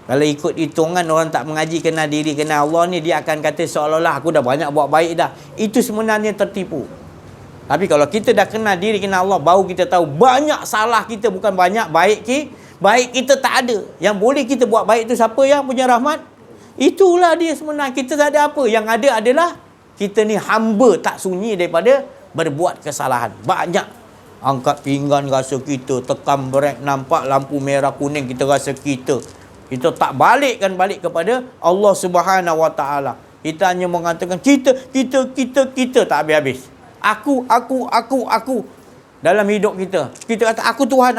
Kalau ikut hitungan orang tak mengaji kenal diri kenal Allah ni, dia akan kata seolah-olah aku dah banyak buat baik dah. Itu sebenarnya tertipu. Tapi kalau kita dah kenal diri kenal Allah, baru kita tahu banyak salah kita, bukan banyak baik kita tak ada. Yang boleh kita buat baik tu siapa yang punya rahmat? Itulah dia sebenarnya. Kita tak ada apa. Yang ada adalah kita ni hamba tak sunyi daripada berbuat kesalahan. Banyak. Angkat pinggan rasa kita, tekan brek nampak lampu merah kuning kita rasa kita. Kita tak balik kepada Allah Subhanahu Wa Taala. Kita hanya mengatakan kita tak habis-habis. Aku. Dalam hidup kita. Kita kata aku Tuhan.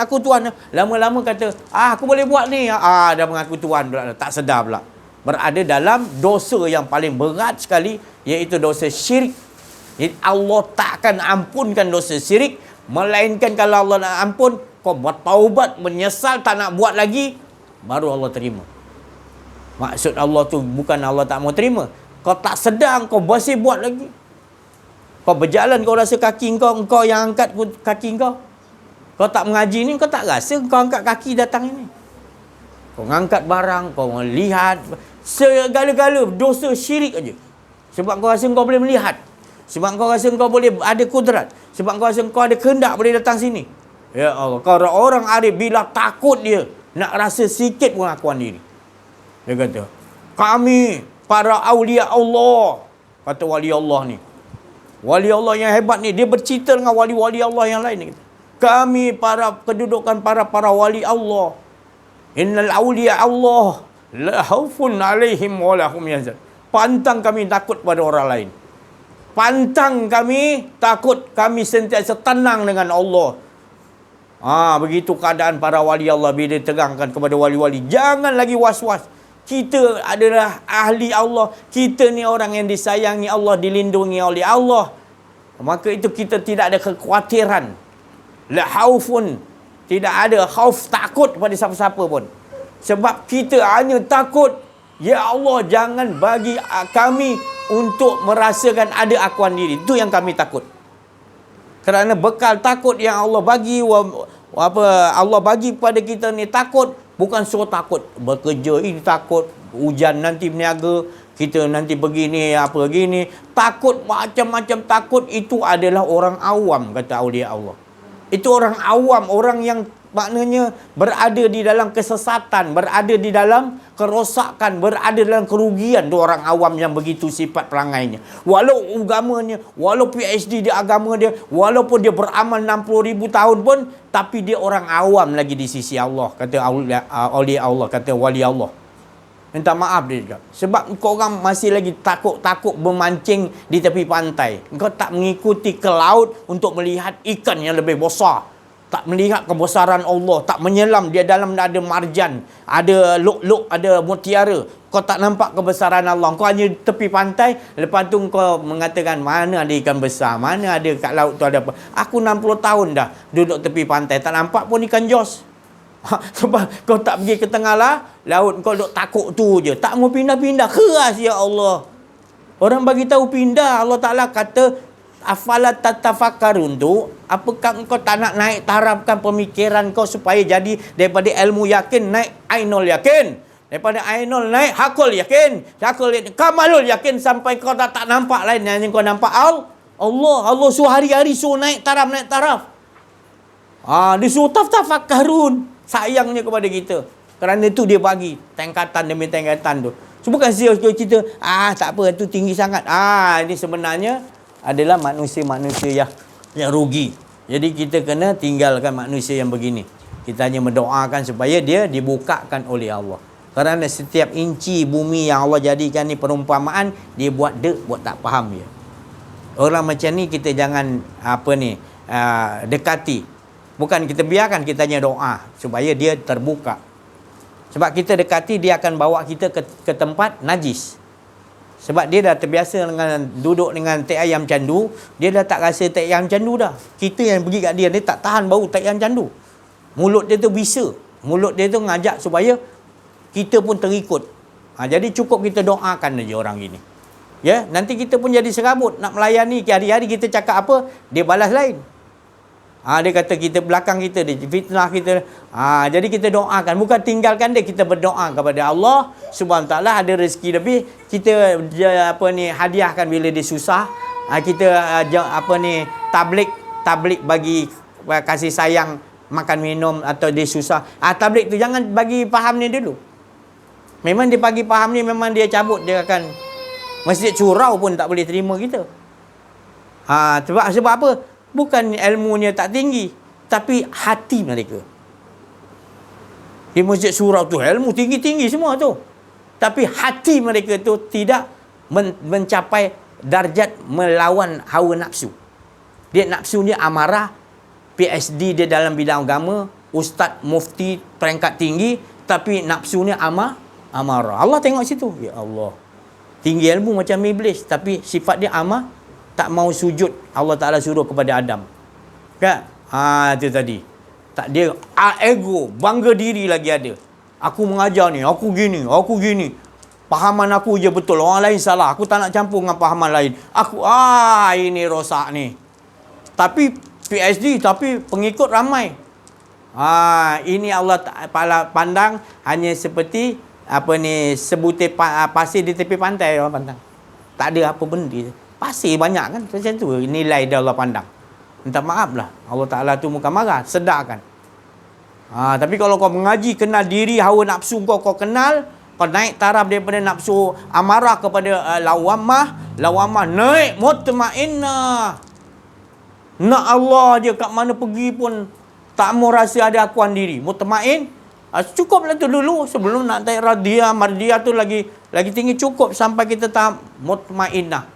Lama-lama kata, aku boleh buat ni. Dah mengaku Tuhan pula. Tak sedar pula. Berada dalam dosa yang paling berat sekali, iaitu dosa syirik. Jadi Allah tak akan ampunkan dosa syirik, melainkan kalau Allah nak ampun, kau bertaubat, menyesal, tak nak buat lagi, baru Allah terima. Maksud Allah tu bukan Allah tak mau terima. Kau tak sedar, kau masih buat lagi. Kau berjalan, kau rasa kaki kau yang angkat kaki kau. Kau tak mengaji ni, kau tak rasa kau angkat kaki datang ini. Kau angkat barang, kau melihat. Segala-gala dosa syirik aja. Sebab kau rasa kau boleh melihat. Sebab kau rasa kau boleh ada kudrat. Sebab kau rasa kau ada kehendak boleh datang sini. Ya Allah. Kalau orang arif bila takut dia, nak rasa sikit pengakuan diri. Dia kata, kami para awliya Allah. Kata wali Allah ni. Wali Allah yang hebat ni, dia bercerita dengan wali-wali Allah yang lain ni. Kami kedudukan para wali Allah. Innal awliya Allah la khaufun alaihim wa lahum yahzan. Pantang kami takut pada orang lain. Pantang kami takut, kami sentiasa tenang dengan Allah. Begitu keadaan para wali Allah bila terangkan kepada wali-wali. Jangan lagi was-was. Kita adalah ahli Allah. Kita ni orang yang disayangi Allah, dilindungi oleh Allah. Maka itu kita tidak ada kekhawatiran. La khaufun. Tidak ada khauf, takut pada siapa-siapa pun. Sebab kita hanya takut, ya Allah jangan bagi kami untuk merasakan ada akuan diri. Itu yang kami takut. Kerana bekal takut yang Allah bagi, Allah bagi kepada kita ni takut. Bukan suruh takut bekerja ini, takut hujan nanti berniaga, kita nanti begini apa gini. Takut macam-macam takut, itu adalah orang awam, kata aulia Allah. Itu orang awam, orang yang maknanya berada di dalam kesesatan, berada di dalam kerosakan, berada dalam kerugian. Itu orang awam yang begitu sifat pelangainya. Walau agamanya, walau PhD di agama dia, walaupun dia beramal 60,000 tahun pun, tapi dia orang awam lagi di sisi Allah. Kata aulia Allah, kata wali Allah. Minta maaf dia juga. Sebab kau orang masih lagi takut bermancing di tepi pantai. Kau tak mengikuti ke laut untuk melihat ikan yang lebih besar. Tak melihat kebesaran Allah. Tak menyelam. Dia dalam ada marjan, ada luk-luk, ada mutiara. Kau tak nampak kebesaran Allah. Kau hanya tepi pantai. Lepas tu kau mengatakan, mana ada ikan besar, mana ada kat laut tu ada apa. Aku 60 tahun dah duduk tepi pantai, tak nampak pun ikan jos. Sebab kau tak pergi ke tengah laut, kau duduk takut tu je. Tak mau pindah-pindah. Keras ya Allah. Orang bagi tahu pindah. Allah Ta'ala kata, afala tatafakkarun tu, apakah kau tak nak naik tarafkan pemikiran kau supaya jadi daripada ilmu yakin naik ainul yakin, daripada ainul naik hakul yakin, hakul yakin, kamalul yakin, sampai kau tak nampak lain yang kau nampak Allah suruh hari-hari suruh naik taraf. Dia suruh tafakkarun. Sayangnya kepada kita. Kerana itu dia bagi tingkatan demi tingkatan tu. So, bukan cerita, tak apa, itu tinggi sangat. Ini sebenarnya adalah manusia-manusia yang rugi. Jadi kita kena tinggalkan manusia yang begini. Kita hanya mendoakan supaya dia dibukakan oleh Allah. Kerana setiap inci bumi yang Allah jadikan ni perumpamaan, dia buat tak faham dia. Orang macam ni kita jangan dekati. Bukan kita biarkan, kita hanya doa supaya dia terbuka. Sebab kita dekati, dia akan bawa kita ke tempat najis. Sebab dia dah terbiasa dengan duduk dengan tek ayam candu, dia dah tak rasa tek ayam candu dah. Kita yang pergi kat dia tak tahan bau tek ayam candu. Mulut dia tu bisa. Mulut dia tu ngajak supaya kita pun terikut. Jadi cukup kita doakan aja orang gini. Ya, nanti kita pun jadi serabut nak melayani, hari-hari kita cakap apa, dia balas lain. Dia kata kita belakang kita, dia fitnah kita. Jadi kita doakan, bukan tinggalkan dia, kita berdoa kepada Allah Subhanahu taala, ada rezeki lebih kita hadiahkan bila dia susah. Kita tablik bagi kasih sayang, makan minum atau dia susah. Tablik tu jangan bagi faham ni dulu. Memang dia bagi faham ni, memang dia cabut, dia akan masjid surau pun tak boleh terima kita. Sebab apa? Bukan ilmunya tak tinggi, tapi hati mereka. Di masjid surau tu ilmu tinggi-tinggi semua tu, tapi hati mereka tu tidak mencapai darjat melawan hawa nafsu. Dia nafsunya amarah, PhD dia dalam bidang agama, ustaz mufti peringkat tinggi, tapi nafsunya amarah. Allah tengok situ. Ya Allah, tinggi ilmu macam iblis, tapi sifat dia tak mau sujud. Allah Ta'ala suruh kepada Adam. Kan? Itu tadi. Tak, dia ego, bangga diri lagi ada. Aku mengajar ni, aku gini. Pahaman aku je betul, orang lain salah. Aku tak nak campur dengan pahaman lain. Ini rosak ni. Tapi PhD, tapi pengikut ramai. Ini Allah Ta'ala pandang hanya seperti sebutir pasir di tepi pantai orang pandang. Tak ada apa benda. Pasir banyak kan, macam tu nilai dia Allah pandang. Minta maaf lah, Allah Ta'ala tu muka marah, sedarkan. Tapi kalau kau mengaji, kenal diri, hawa nafsu kau kenal, kau naik taraf daripada nafsu amarah kepada lawamah, naik mutmainnah. Nak Allah je, kat mana pergi pun tak mau rasa ada akuan diri, mutmain. Cukuplah tu dulu, sebelum nak naik mardiah tu lagi tinggi, cukup sampai kita tahap mutmainnah.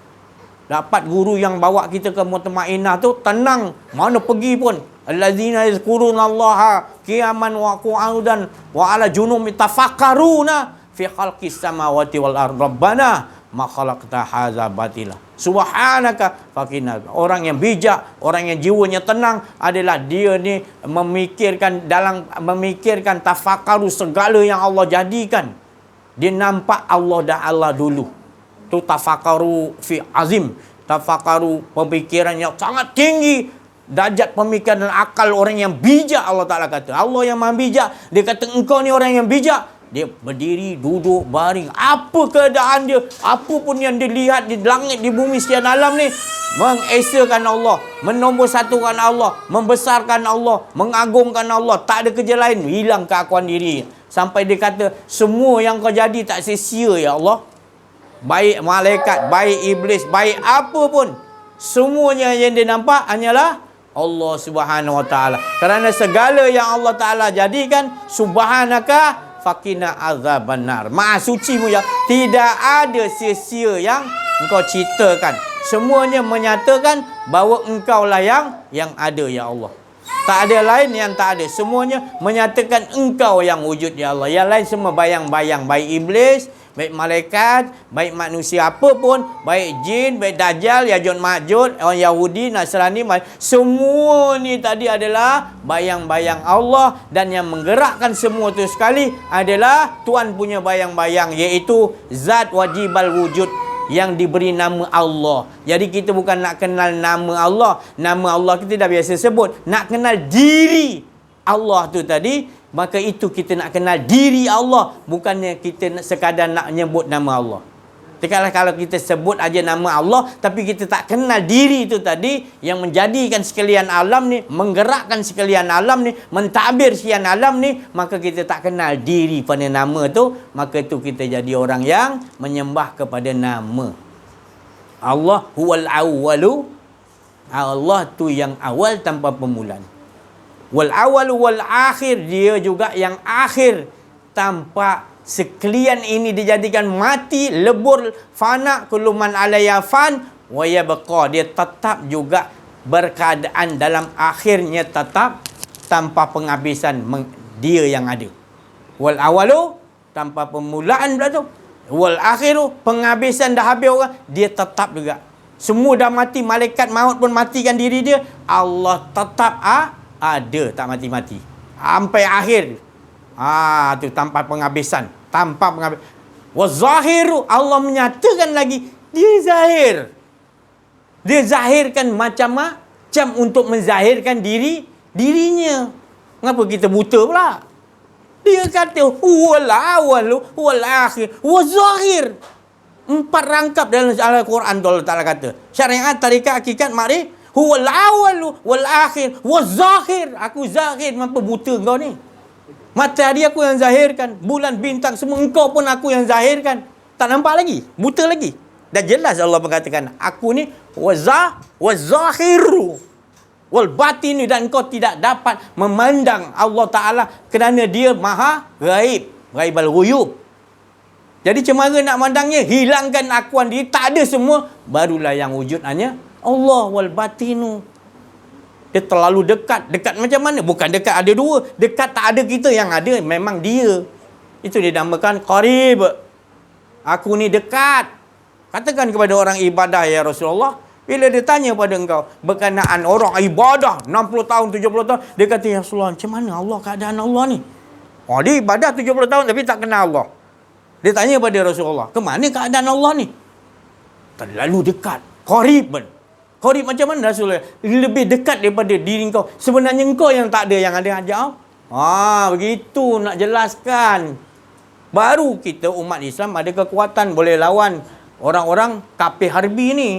Dapat guru yang bawa kita ke mutmainnah tu, tenang, mana pergi pun. Allazina yazkurunallaha qiyaman wa qu'udan wa ala junubihim tafakkaruna fi khalqis samawati wal ardi rabbana ma khalaqta hadza batila subhanaka faqina. Orang yang bijak, orang yang jiwanya tenang adalah dia ni memikirkan tafakkaru segala yang Allah jadikan. Dia nampak Allah dulu. Tu tafakaru fi azim, tafakaru pemikiran yang sangat tinggi, darjat pemikiran dan akal orang yang bijak. Allah Ta'ala kata, Allah yang maha bijak, dia kata engkau ni orang yang bijak. Dia berdiri, duduk, baring, apa keadaan dia, apa pun yang dia lihat di langit, di bumi, sekian alam ni, mengesakan Allah, menomorsatukan Allah, membesarkan Allah, mengagungkan Allah. Tak ada kerja lain, hilang keakuan diri. Sampai dia kata, semua yang kau jadi tak sia-sia ya Allah. Baik malaikat, baik iblis, baik apa pun, semuanya yang dia nampak hanyalah Allah Subhanahu Wa Taala. Kerana segala yang Allah Taala jadikan, subhanaka faqina azabannar. Maha suci-Mu ya, tidak ada sia-sia yang engkau ciptakan. Semuanya menyatakan bahawa engkau lah yang ada ya Allah. Tak ada lain yang tak ada. Semuanya menyatakan engkau yang wujud ya Allah. Yang lain semua bayang-bayang, baik iblis, baik malaikat, baik manusia apa pun, baik jin, baik dajjal, Ya'juj Ma'juj, orang Yahudi, Nasrani, semua ni tadi adalah bayang-bayang Allah. Dan yang menggerakkan semua tu sekali adalah Tuhan punya bayang-bayang, iaitu Zat Wajibal Wujud yang diberi nama Allah. Jadi kita bukan nak kenal nama Allah. Nama Allah kita dah biasa sebut. Nak kenal diri Allah tu tadi, maka itu kita nak kenal diri Allah. Bukannya kita sekadar nak menyebut nama Allah. Kalau kita sebut aja nama Allah tapi kita tak kenal diri itu tadi yang menjadikan sekalian alam ni, menggerakkan sekalian alam ni, mentadbir sekalian alam ni, maka kita tak kenal diri pada nama tu, maka tu kita jadi orang yang menyembah kepada nama. Allah huwal awwalu, Allah tu yang awal tanpa permulaan. Wal awalu wal akhir, dia juga yang akhir tanpa sekalian ini dijadikan mati, lebur, fana, kullu man alaiha fan wa yabqa. Dia tetap juga berkeadaan dalam akhirnya, tetap tanpa penghabisan, dia yang ada. Wal awalu, tanpa permulaan pula tu. Wal akhiru, penghabisan dah habis orang, dia tetap juga. Semua dah mati, malaikat maut pun matikan diri dia, Allah tetap ada, tak mati-mati sampai akhir. Tu tanpa penghabisan, tanpa penghabisan. Wazahiru, Allah menyatakan lagi dia zahir. Dia zahirkan macam untuk menzahirkan dirinya. Kenapa kita buta pula? Dia kata huwal awwalu wal akhir wazahir. 4 rangkap dalam Al-Quran Allah Ta'ala kata. Syariat, tarikat, hakikat, makrif. Huwal awwalu wal akhir wazahir. Aku zahir, kenapa buta kau ni? Matahari aku yang zahirkan, bulan, bintang, semua engkau pun aku yang zahirkan. Tak nampak lagi? Buta lagi? Dah jelas Allah mengatakan, aku ni wazahiru wal batini, dan engkau tidak dapat memandang Allah Ta'ala kerana dia maha gaib, gaibal ghuyub. Jadi cemara nak mandangnya, hilangkan akuan diri, tak ada semua, barulah yang wujud hanya Allah wal batinu. Dia terlalu dekat. Dekat macam mana? Bukan dekat ada dua. Dekat tak ada kita, yang ada memang dia. Itu dinamakan qarib. Aku ni dekat. Katakan kepada orang ibadah, ya Rasulullah, bila dia tanya pada engkau berkenaan orang ibadah 60 tahun, 70 tahun, dia kata, ya Rasulullah, macam mana Allah, keadaan Allah ni? Dia ibadah 70 tahun tapi tak kenal Allah. Dia tanya pada Rasulullah, ke mana keadaan Allah ni? Terlalu dekat. Qarib. Qarib macam mana Rasulullah? Lebih dekat daripada diri kau. Sebenarnya engkau yang tak ada, yang ada aja. Begitu nak jelaskan. Baru kita umat Islam ada kekuatan boleh lawan orang-orang kafir harbi ni.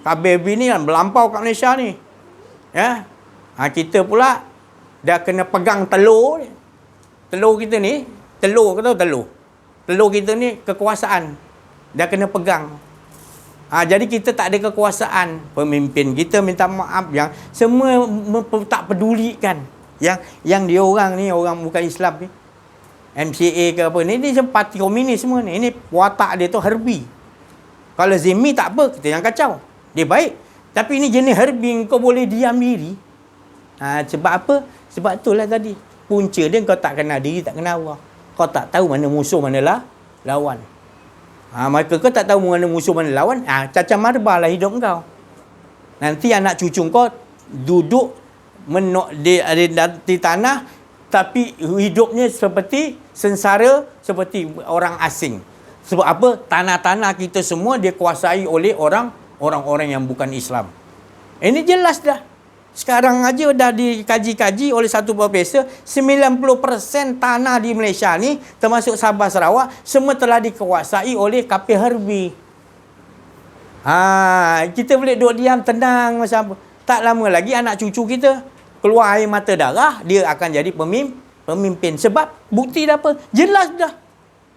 Kafir harbi ni kan melampau kat Malaysia ni. Ya. Kita pula dah kena pegang telur. Telur kita ni, telur, kau tahu telur? Telur kita ni kekuasaan. Dah kena pegang. Jadi kita tak ada kekuasaan. Pemimpin kita minta maaf, yang semua tak pedulikan. Yang dia orang ni, orang bukan Islam ni, MCA ke apa ni, dia parti komunis semua ni. Ini watak dia tu harbi. Kalau Zimmi tak apa, kita yang kacau. Dia baik. Tapi ini jenis harbi, kau boleh diam diri. Sebab apa? Sebab itulah tadi. Punca dia, kau tak kenal diri, tak kenal Allah. Kau tak tahu mana musuh, mana lawan. Maka kau tak tahu mana musuh, mana lawan, caca marba lah hidup kau. Nanti anak cucu kau duduk di tanah, tapi hidupnya seperti sengsara, seperti orang asing. Sebab apa? Tanah-tanah kita semua dia kuasai oleh orang-orang yang bukan Islam. Ini jelas dah. Sekarang aja dah dikaji-kaji oleh satu profesor, 90% tanah di Malaysia ni, termasuk Sabah Sarawak, semua telah dikuasai oleh kafir harbi. Kita boleh duduk diam tenang macam apa. Tak lama lagi anak cucu kita keluar air mata darah, dia akan jadi pemimpin. Sebab bukti dah apa? Jelas dah.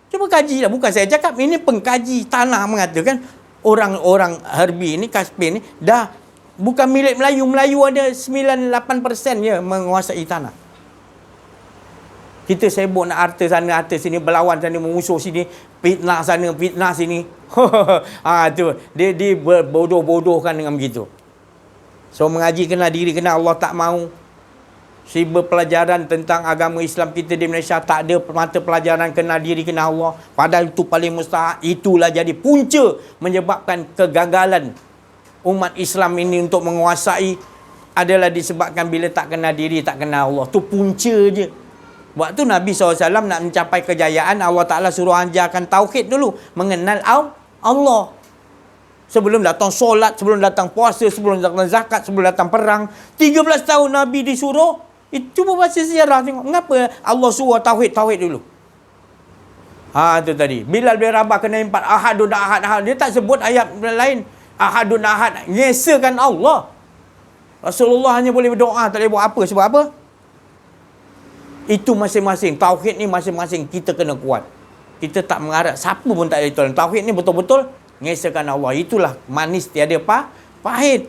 Cuba kaji dah. Bukan saya cakap, ini pengkaji tanah mengatakan orang-orang harbi ni, kafir ni dah bukan milik Melayu. Melayu ada 98% je menguasai tanah. Kita sibuk nak harta sana, harta sini, berlawan sana, mengusuh sini, fitnah sana, fitnah sini. Tu dia bodoh-bodohkan dengan begitu. So mengaji kena diri, kena Allah tak mau. Sibuk pelajaran tentang agama Islam kita di Malaysia, tak ada mata pelajaran kena diri, kena Allah. Padahal itu paling mustahak. Itulah jadi punca menyebabkan kegagalan umat Islam ini untuk menguasai, adalah disebabkan bila tak kenal diri, tak kenal Allah. Tu punca je. Waktu Nabi SAW nak mencapai kejayaan, Allah Ta'ala suruh ajarkan tauhid dulu. Mengenal Allah. Sebelum datang solat, sebelum datang puasa, sebelum datang zakat, sebelum datang perang. 13 tahun Nabi disuruh. Cuba baca sejarah tengok. Mengapa Allah suruh tauhid dulu? Tu tadi. Bilal bin Rabah kena 4 ahadun ahad. Dia tak sebut ayat lain. Ahadun ahad. Ngesakan Allah. Rasulullah hanya boleh berdoa, tak boleh buat apa. Sebab apa? Itu masing-masing. Tauhid ni masing-masing kita kena kuat. Kita tak mengharap siapa pun tak boleh tolong. Tauhid ni betul-betul ngesakan Allah. Itulah manis tiada pahit.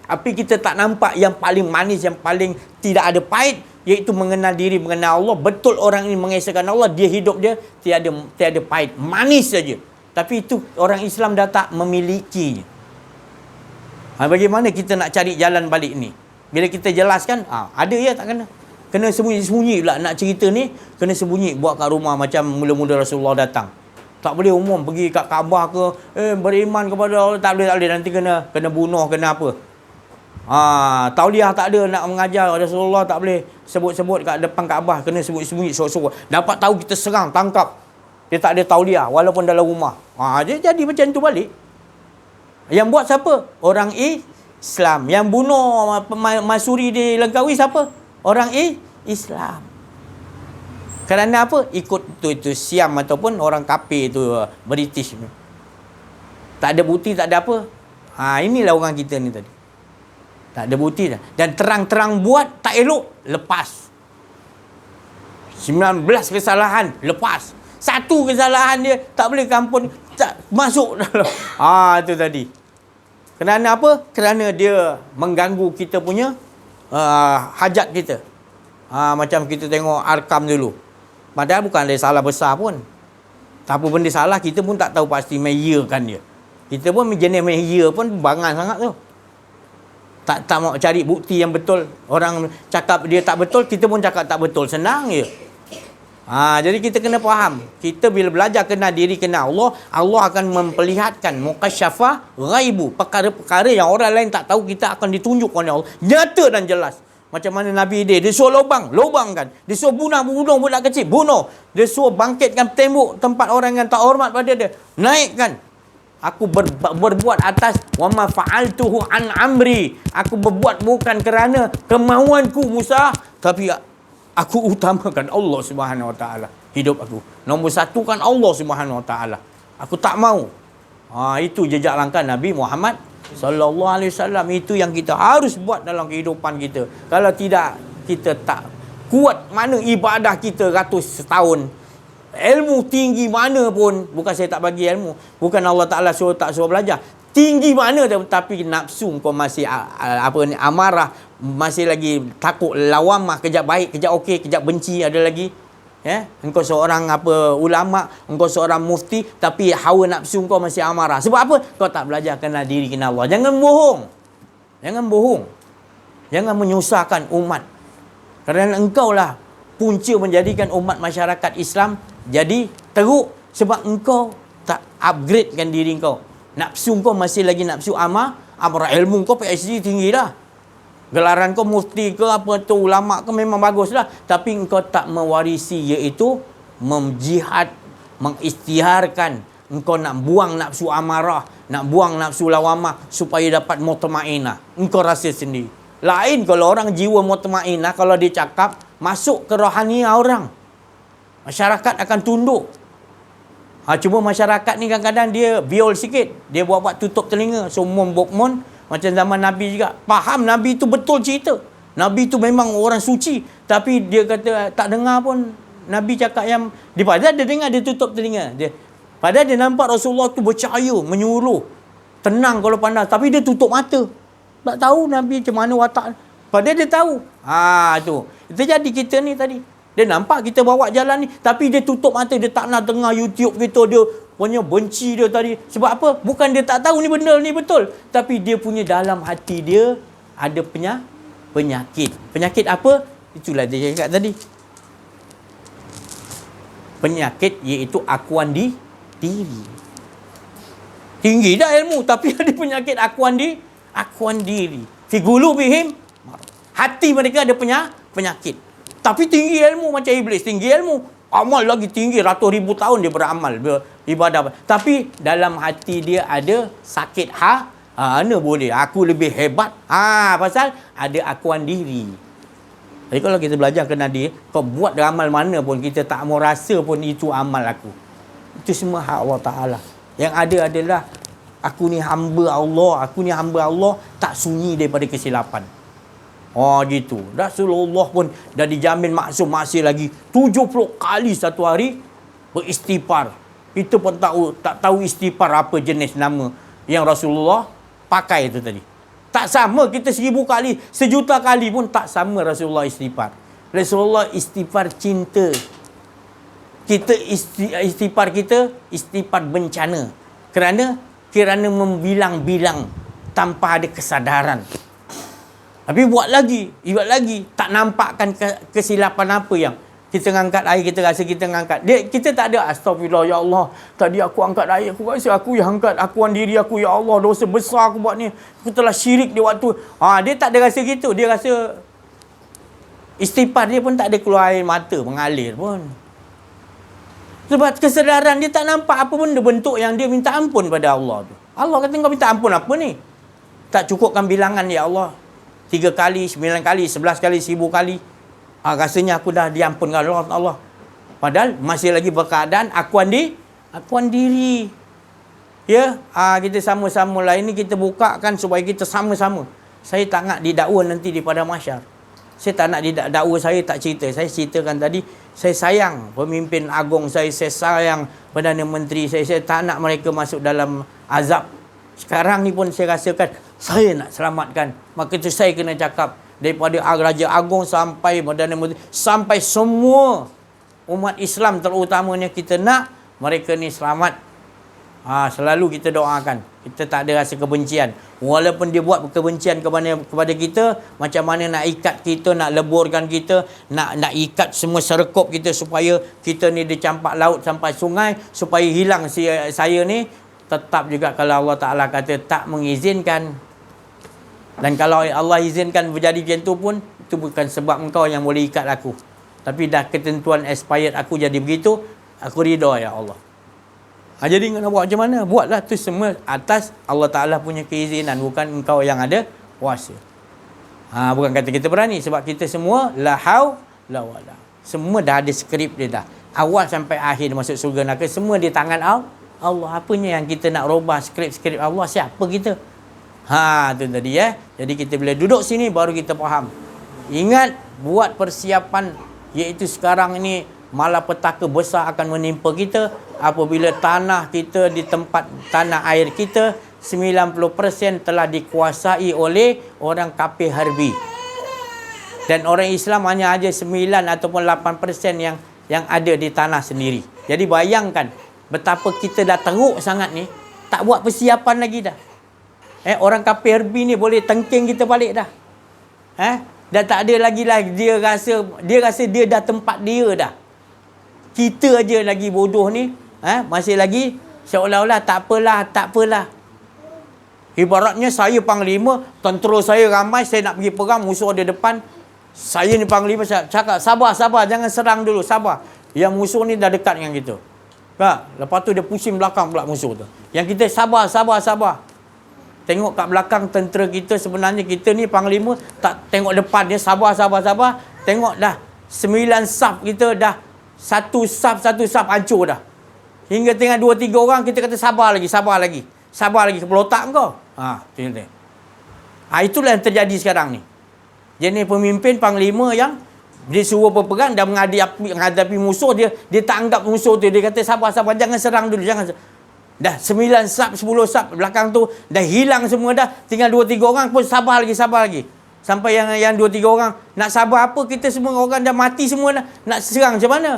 Tapi kita tak nampak yang paling manis, yang paling tidak ada pahit, iaitu mengenal diri, mengenal Allah. Betul orang ini mengesahkan Allah, dia hidup dia tiada pahit, manis saja. Tapi itu orang Islam dah tak memilikinya. Bagaimana kita nak cari jalan balik ni? Bila kita jelaskan, ada ya tak kena. Kena sembunyi-sembunyi pula nak cerita ni, kena sembunyi buat kat rumah macam mula-mula Rasulullah datang. Tak boleh umum pergi kat Kaabah ke, beriman kepada Allah, tak boleh, nanti kena bunuh, kena apa. Tauliah tak ada nak mengajar Rasulullah, tak boleh sebut-sebut kat depan Kaabah, kena sebut-sembunyi, sorok-sorok. Dapat tahu kita serang, tangkap. Dia tak ada tauliah walaupun dalam rumah. Jadi macam tu balik. Yang buat siapa? Orang Islam. Yang bunuh Masuri di Langkawi siapa? Orang Islam. Kerana apa? Ikut itu Siam ataupun orang kafir tu, British. Tak ada bukti, tak ada apa. Inilah orang kita ni tadi. Tak ada bukti dah. Dan terang-terang buat, tak elok, lepas. 19 kesalahan, lepas. Satu kesalahan dia, tak boleh kampun, tak masuk dalam. Itu tadi. Kerana apa? Kerana dia mengganggu kita punya hajat kita. Macam kita tengok Arkam dulu. Padahal bukan ada salah besar pun. Tak apa benda salah, kita pun tak tahu pasti mengiyakan dia. Kita pun jenis mengiya pun bangan sangat tu. Tak mau cari bukti yang betul. Orang cakap dia tak betul, kita pun cakap tak betul. Senang je. Jadi kita kena faham. Kita bila belajar kenal diri, kenal Allah, Allah akan memperlihatkan mukasyafah ghaibu. Perkara-perkara yang orang lain tak tahu, kita akan ditunjuk oleh Allah. Nyata dan jelas. Macam mana Nabi dia suruh lubangkan. Dia suruh bunuh budak kecil, bunuh. Dia suruh bangkitkan tembok tempat orang yang tak hormat pada dia, naikkan. Aku berbuat atas wa ma fa'altuhu an amri. Aku berbuat bukan kerana kemauanku Musa, tapi aku utamakan Allah Subhanahu Wa Taala hidup aku. Nombor satu kan Allah Subhanahu Wa Taala. Aku tak mau. Itu jejak langkah Nabi Muhammad sallallahu alaihi wasallam. Itu yang kita harus buat dalam kehidupan kita. Kalau tidak, kita tak kuat mana ibadah kita ratus setahun. Ilmu tinggi mana pun, bukan saya tak bagi ilmu, bukan Allah Ta'ala tak suruh belajar, tinggi mana tapi nafsu kau masih amarah, masih lagi takut lawamah, kejap baik, kejap okey, kejap benci ada lagi. Engkau seorang ulama, engkau seorang mufti, tapi hawa nafsu kau masih amarah. Sebab apa? Kau tak belajar kenal diri, kenal Allah. Jangan bohong, jangan menyusahkan umat. Kerana engkau lah punca menjadikan umat masyarakat Islam jadi teruk, sebab engkau tak upgradekan diri engkau. Nafsu kau masih lagi nafsu amarah. Ilmu kau PhD tinggi dah. Gelaran kau mufti ke apa tu, ulama ke memang bagus lah. Tapi engkau tak mewarisi, iaitu menjihad, mengistiharkan. Engkau nak buang nafsu amarah, nak buang nafsu lawamah supaya dapat mutmainah. Engkau rasa sendiri. Lain kalau orang jiwa mutmainah, kalau dia cakap masuk ke rohaniah orang, masyarakat akan tunduk. Cuma masyarakat ni kadang-kadang dia biol sikit. Dia buat-buat tutup telinga. Sumum bukmun. Macam zaman Nabi juga. Faham Nabi tu betul cerita. Nabi tu memang orang suci. Tapi dia kata tak dengar pun. Nabi cakap yang... Padahal dia dengar, dia tutup telinga. Padahal dia nampak Rasulullah tu bercahaya, menyuruh. Tenang kalau pandang. Tapi dia tutup mata. Tak tahu Nabi macam mana watak. Padahal dia tahu. Tu. Itu jadi kita ni tadi. Dia nampak kita bawa jalan ni, tapi dia tutup mata, dia tak nak dengar YouTube kita, dia punya benci dia tadi. Sebab apa? Bukan dia tak tahu ni benda ni betul, tapi dia punya dalam hati dia ada penyakit. Penyakit apa? Itulah dia cakap tadi. Penyakit iaitu akuan diri. Tinggi dah ilmu, tapi ada penyakit akuan diri. Fi qulubihim, hati mereka ada penyakit. Tapi tinggi ilmu macam iblis, tinggi ilmu, amal lagi tinggi, ratus ribu tahun dia beramal, ibadah. Tapi dalam hati dia ada sakit mana boleh, aku lebih hebat. Pasal ada akuan diri. Jadi kalau kita belajar kenal dia, kau buat amal mana pun, kita tak mau rasa pun itu amal aku. Itu semua hak Allah Ta'ala. Yang ada adalah aku ni hamba Allah, tak sunyi daripada kesilapan. Oh gitu. Rasulullah pun dah dijamin maksum, masih lagi 70 kali satu hari beristighfar. Kita pun tak tahu istighfar apa jenis nama yang Rasulullah pakai itu tadi. Tak sama kita 1000 kali, 1,000,000 kali pun tak sama Rasulullah istighfar. Rasulullah istighfar cinta. Kita istighfar kita istighfar bencana. Kerana membilang-bilang tanpa ada kesadaran. Tapi buat lagi, tak nampakkan kesilapan apa yang kita ngangkat air, kita rasa kita ngangkat. Kita tak ada astagfirullah, ya Allah, tadi aku angkat air, aku rasa aku yang angkat, akuan diri aku, ya Allah, dosa besar aku buat ni, aku telah syirik di waktu. Dia tak ada rasa gitu. Dia rasa istighfar dia pun tak ada keluar air mata mengalir pun. Sebab kesedaran dia tak nampak apa benda bentuk yang dia minta ampun pada Allah tu. Allah kata kau minta ampun apa ni? Tak cukupkan bilangan, ya Allah, 3 kali, 9 kali, 11 kali, 1000 kali. Rasanya aku dah diampunkan Allah. Padahal masih lagi berkeadaan akuan diri. Ya, kita sama-sama lah. Ini kita bukakan supaya kita sama-sama. Saya tak nak didakwa nanti di padang mahsyar. Saya tak nak didakwa, saya tak cerita. Saya ceritakan tadi, saya sayang pemimpin agung saya sayang Perdana Menteri saya tak nak mereka masuk dalam azab. Sekarang ni pun saya rasakan saya nak selamatkan. Maka itu saya kena cakap, daripada Raja Agung sampai Perdana Menteri, sampai semua umat Islam terutamanya, kita nak mereka ni selamat. Selalu kita doakan. Kita tak ada rasa kebencian. Walaupun dia buat kebencian kepada kita, macam mana nak ikat kita, nak leburkan kita, nak ikat semua serkup kita supaya kita ni dicampak laut sampai sungai, supaya hilang saya ni. Tetap juga kalau Allah Ta'ala kata tak mengizinkan, dan kalau Allah izinkan berjadi macam tu pun, itu bukan sebab engkau yang boleh ikat aku. Tapi dah ketentuan expired aku jadi begitu, aku ridha, ya Allah. Jadi nak buat macam mana? Buatlah tu semua atas Allah Ta'ala punya keizinan, bukan engkau yang ada kuasa. Bukan kata kita berani, sebab kita semua la haul la wala. Semua dah ada skrip dia dah. Awal sampai akhir masuk surga neraka semua di tangan Allah. Apanya yang kita nak robah skrip-skrip Allah? Siapa kita? Tu tadi ya. Jadi kita bila duduk sini baru kita faham. Ingat, buat persiapan, iaitu sekarang ini malapetaka besar akan menimpa kita apabila tanah kita di tempat tanah air kita 90% telah dikuasai oleh orang kafir harbi. Dan orang Islam hanya ada 9 ataupun 8% yang ada di tanah sendiri. Jadi bayangkan betapa kita dah teruk sangat ni, tak buat persiapan lagi dah. Orang kafir harbi ni boleh tengking kita balik dah. Dah tak ada lagi lah, dia rasa dia dah tempat dia dah. Kita aja lagi bodoh ni, masih lagi seolah-olah tak apalah. Ibaratnya saya panglima, tentera saya ramai, saya nak pergi perang, musuh ada depan. Saya ni panglima, saya cakap sabar, jangan serang dulu, sabar. Yang musuh ni dah dekat dengan kita. Lepas tu dia pusing belakang pula musuh tu. Yang kita sabar. Tengok kat belakang tentera kita, sebenarnya kita ni panglima, tak tengok depan dia, sabar. Tengok dah 9 saf kita dah satu saf hancur dah. Hingga tengah 2-3 orang kita kata sabar lagi kepala otak kau. Tengok. Itulah yang terjadi sekarang ni. Jenis pemimpin panglima yang dia suruh berperang dan menghadapi musuh, dia tak anggap musuh tu, dia kata sabar, jangan serang dulu, dah 9 saf 10 saf belakang tu dah hilang semua dah, tinggal 2-3 orang pun sabar lagi. Sampai yang 2-3 orang nak sabar apa, kita semua orang dah mati semua dah, nak serang macam mana?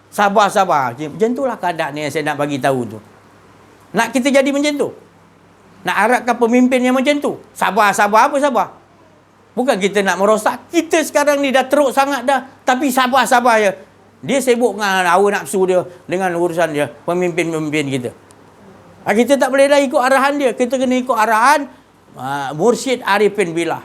Sabar. Macam itulah keadaan yang saya nak bagi tahu tu. Nak kita jadi macam tu? Nak harapkan pemimpin yang macam tu? Sabar. Bukan kita nak merosak. Kita sekarang ni dah teruk sangat dah, tapi sabar ya. Dia sibuk dengan hawa nafsu dia, dengan urusan dia, pemimpin kita. Kita tak boleh dah ikut arahan dia. Kita kena ikut arahan Mursyid Arifin Billah.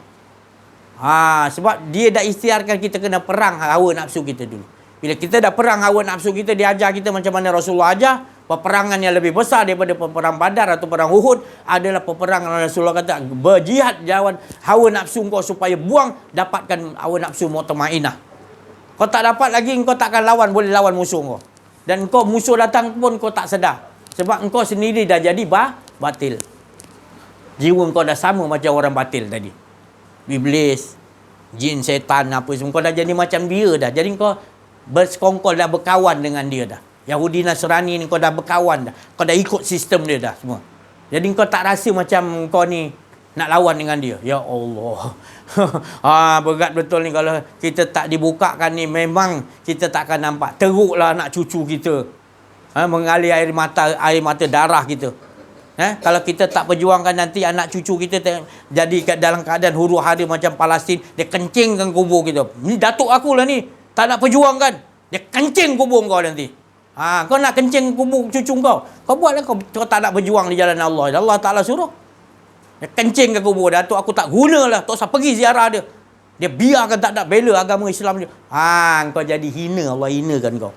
Sebab dia dah ikhtiarkan kita kena perang hawa nafsu kita dulu. Bila kita dah perang hawa nafsu kita, dia ajar kita macam mana Rasulullah ajar. Peperangan yang lebih besar daripada peperang Badar atau perang Uhud adalah peperangan Rasulullah kata, berjihad lawan hawa nafsu kau supaya buang, dapatkan hawa nafsu mutmainnah. Kau tak dapat lagi, kau takkan boleh lawan musuh kau. Dan engkau musuh datang pun kau tak sedar. Sebab engkau sendiri dah jadi batil. Jiwa engkau dah sama macam orang batil tadi. Iblis, jin, setan apa semua. Kau dah jadi macam dia dah. Jadi kau bersekongkol dah, berkawan dengan dia dah. Yahudi Nasrani ni kau dah berkawan dah. Kau dah ikut sistem dia dah semua. Jadi kau tak rasa macam kau ni nak lawan dengan dia. Ya Allah. Berat betul ni kalau kita tak dibukakan ni. Memang kita tak akan nampak. Teruklah anak cucu kita. Mengalir air mata darah kita. Kalau kita tak perjuangkan, nanti anak cucu kita jadi dalam keadaan huru hara macam Palestin. Dia kencingkan kubur kita. Ni datuk aku lah ni. Tak nak perjuangkan. Dia kencing kubur kau nanti. Kau nak kencing kubur cucu kau. Kau buatlah, kau tak nak berjuang di jalan Allah. Allah Ta'ala suruh. Dia kencing ke kubur. Datuk aku tak gunalah. Tak usah pergi ziarah dia. Dia biarkan, tak nak bela agama Islam dia. Kau jadi hina. Allah hinakan kau.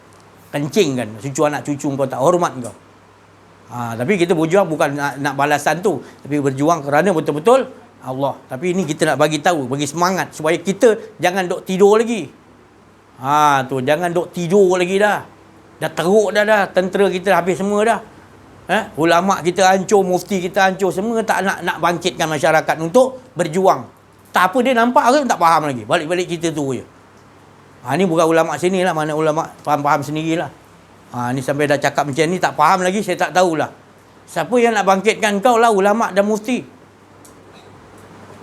Kencing kan. Cucu anak cucu kau tak hormat kau. Tapi kita berjuang bukan nak balasan tu. Tapi berjuang kerana betul-betul Allah. Tapi ini kita nak bagi tahu, bagi semangat. Supaya kita jangan duk tidur lagi. Jangan duk tidur lagi dah. Dah teruk dah. Tentera kita habis semua dah. Ulama kita hancur, mufti kita hancur. Semua tak nak bangkitkan masyarakat untuk berjuang. Tak apa, dia nampak ke tak faham lagi. Balik-balik kita tu je. Ni bukan ulama sini lah. Mana ulama faham-faham sendirilah. Ni sampai dah cakap macam ni tak faham lagi, saya tak tahulah. Siapa yang nak bangkitkan kau lah, ulama dan mufti.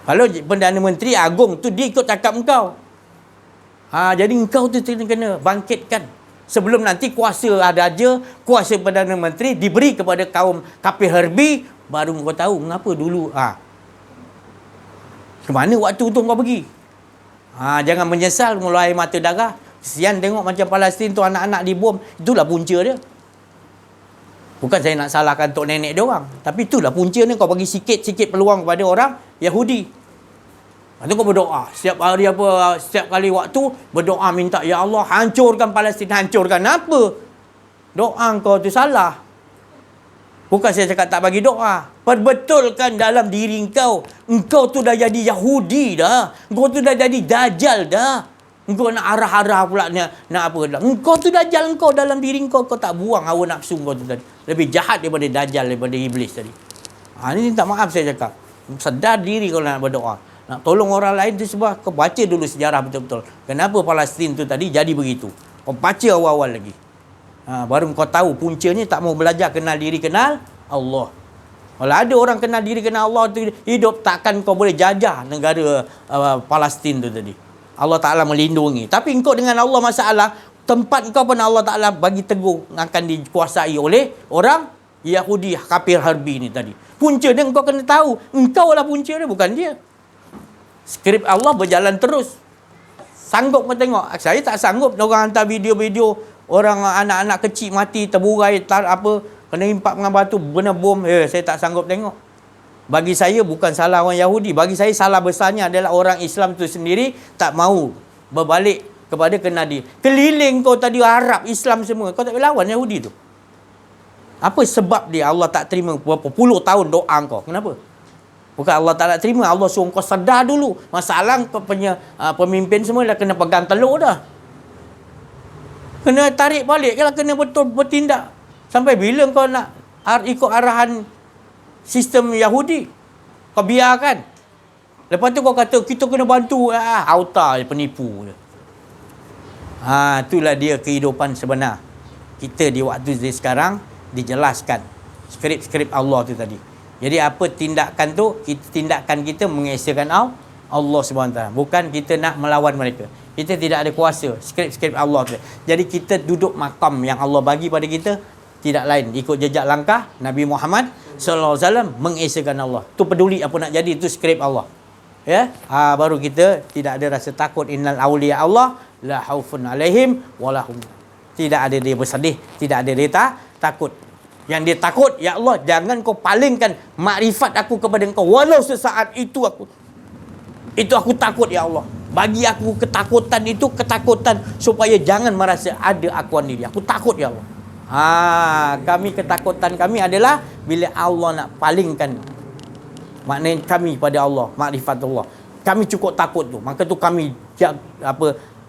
Kalau Perdana Menteri Agung tu dia ikut cakap engkau. Jadi engkau tu kena bangkitkan. Sebelum nanti kuasa Raja, kuasa Perdana Menteri diberi kepada kaum kafir harbi, baru kau tahu mengapa dulu. Kemana waktu tu kau pergi? Jangan menyesal melalui air mata darah. Kesian tengok macam Palestin tu anak-anak dibom. Itulah punca dia. Bukan saya nak salahkan tok nenek dia orang. Tapi itulah punca ni, kau bagi sikit-sikit peluang kepada orang Yahudi. Lepas tu kau berdoa. Setiap hari setiap kali waktu, berdoa minta, Ya Allah, hancurkan Palestin. Hancurkan apa? Doa kau tu salah. Bukan saya cakap tak bagi doa. Perbetulkan dalam diri kau. Engkau tu dah jadi Yahudi dah. Engkau tu dah jadi Dajjal dah. Engkau nak arah-arah pula nak apa dah. Engkau tu Dajjal engkau dalam diri kau. Kau tak buang hawa nafsu kau tu tadi. Lebih jahat daripada Dajjal, daripada Iblis tadi. Ni tak maaf saya cakap. Sedar diri kalau nak berdoa. Nak tolong orang lain tu sebab kau baca dulu sejarah betul-betul. Kenapa Palestin tu tadi jadi begitu. Kau baca awal-awal lagi. Baru kau tahu puncanya tak mau belajar kenal diri, kenal Allah. Kalau ada orang kenal diri, kenal Allah tu hidup, takkan kau boleh jajah negara Palestin tu tadi. Allah Ta'ala melindungi. Tapi kau dengan Allah masalah, tempat kau pun Allah Ta'ala bagi teguh akan dikuasai oleh orang Yahudi kafir harbi ni tadi. Punca dia kau kena tahu. Engkau lah punca dia, bukan dia. Skrip Allah berjalan terus. Sanggup kau tengok. Saya tak sanggup orang hantar video-video orang anak-anak kecil mati terburai kena impak dengan batu, kena bom. Saya tak sanggup tengok. Bagi saya bukan salah orang Yahudi. Bagi saya salah besarnya adalah orang Islam tu sendiri tak mau berbalik kepada kena dia. Keliling kau tadi Arab, Islam semua. Kau tak boleh lawan Yahudi tu. Apa sebab dia Allah tak terima berapa puluh tahun doa kau? Kenapa? Bukan Allah tak nak terima. Allah suruh kau sedar dulu. Masalah pemimpin semua dah kena pegang telur dah. Kena tarik balik. Kalau kena betul bertindak. Sampai bila kau nak ikut arahan sistem Yahudi? Kau biarkan. Lepas tu kau kata kita kena bantu. Auta je, penipu je. Itulah dia kehidupan sebenar. Kita di waktu sekarang dijelaskan. Skrip-skrip Allah tu tadi. Jadi apa tindakan tu? Tindakan kita mengesahkan Allah SWT. Bukan kita nak melawan mereka. Kita tidak ada kuasa. Skrip-skrip Allah tu. Jadi kita duduk makam yang Allah bagi pada kita. Tidak lain. Ikut jejak langkah Nabi Muhammad SAW mengesahkan Allah. Tu peduli apa nak jadi. Itu skrip Allah. Ya, baru kita tidak ada rasa takut. Innal awliya Allah la haufun alaihim walahum. Tidak ada dia bersedih. Tidak ada dia takut. Yang dia takut, ya Allah, jangan kau palingkan makrifat aku kepada engkau. Walau sesaat itu aku takut, ya Allah. Bagi aku ketakutan itu, ketakutan supaya jangan merasa ada akuan diri. Aku takut, ya Allah. Ketakutan kami adalah bila Allah nak palingkan maknanya kami pada Allah, makrifat Allah. Kami cukup takut tu. Maka tu kami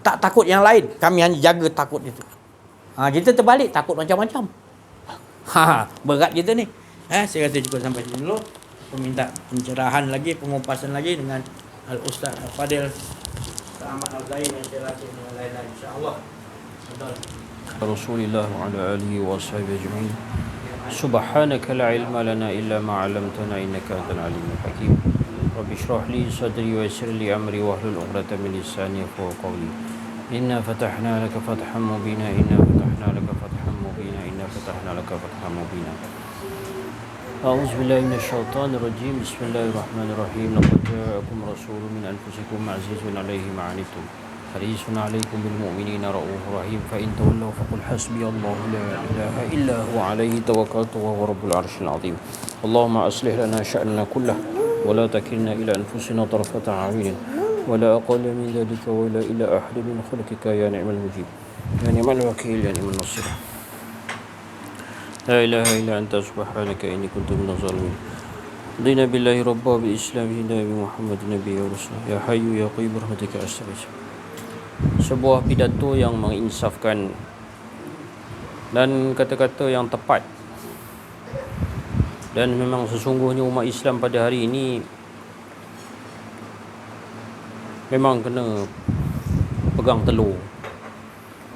tak takut yang lain. Kami hanya jaga takut itu. Kita terbalik takut macam-macam. Berat kita ni. Saya kata cukup sampai sini dulu. Aku minta pencerahan lagi, pengupasan lagi dengan Al-Ustaz Al-Fadil Ustaz Ahmad Al-Zain yang saya latih dengan lain-lain insya-Allah. Rasulullah wa ala alihi wa sahbihi ajma'in. Subhanaka la ilma lana illa ma 'allamtana innaka antal alimul hakim. Rabbi shrah li sadri wa yassir li amri wahlul 'uqdatam min lisani yafqahu qawli. Inna fatahna laka fathan mubina inna fatahna laka fathan mubina inna fatahna laka fathan mubina. A'udzu billahi minasyaitonir rajim. Bismillahirrahmanirrahim. Laqad ja'akum rasulun min anfusikum 'azizun 'alaihi ma 'anittum harisun 'alaikum bil mu'minina raufur rahim. Fa in tawallaw faqul hasbiyallahu la ilaha illa huwa 'alaihi tawakkaltu wa huwa rabbul 'arsyil 'azim. Allahumma aslih lana sya'nana kullahu wa la takilna ila anfusina tarfata 'ainin wa la aqalla min dhalika wa la ila ahadin min khalqika ya ni'mal mujib ya ni'mal wakil ya ni'mal nasir. La ilaha illa anta subhanaka inni kuntu minaz zalimin. Dina billahi rabba bi islami nabi Muhammad nabi wa rasul. Ya hayyu ya qayyum rahmatika astaghfir. Sebuah pidato yang menginsafkan dan kata-kata yang tepat. Dan memang sesungguhnya umat Islam pada hari ini memang kena pegang telur.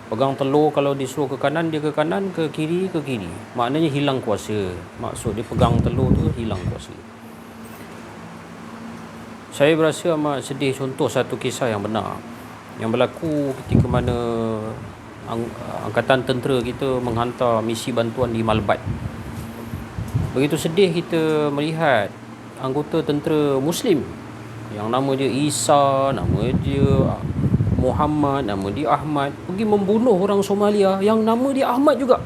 Pegang telur, kalau disuruh ke kanan, dia ke kanan, ke kiri, ke kiri. Maknanya hilang kuasa. Maksud dia pegang telur tu hilang kuasa. Saya berasa amat sedih contoh satu kisah yang benar. Yang berlaku ketika mana angkatan tentera kita menghantar misi bantuan di Malbat. Begitu sedih kita melihat anggota tentera Muslim yang nama dia Isa, nama dia Muhammad, nama dia Ahmad, pergi membunuh orang Somalia yang nama dia Ahmad juga,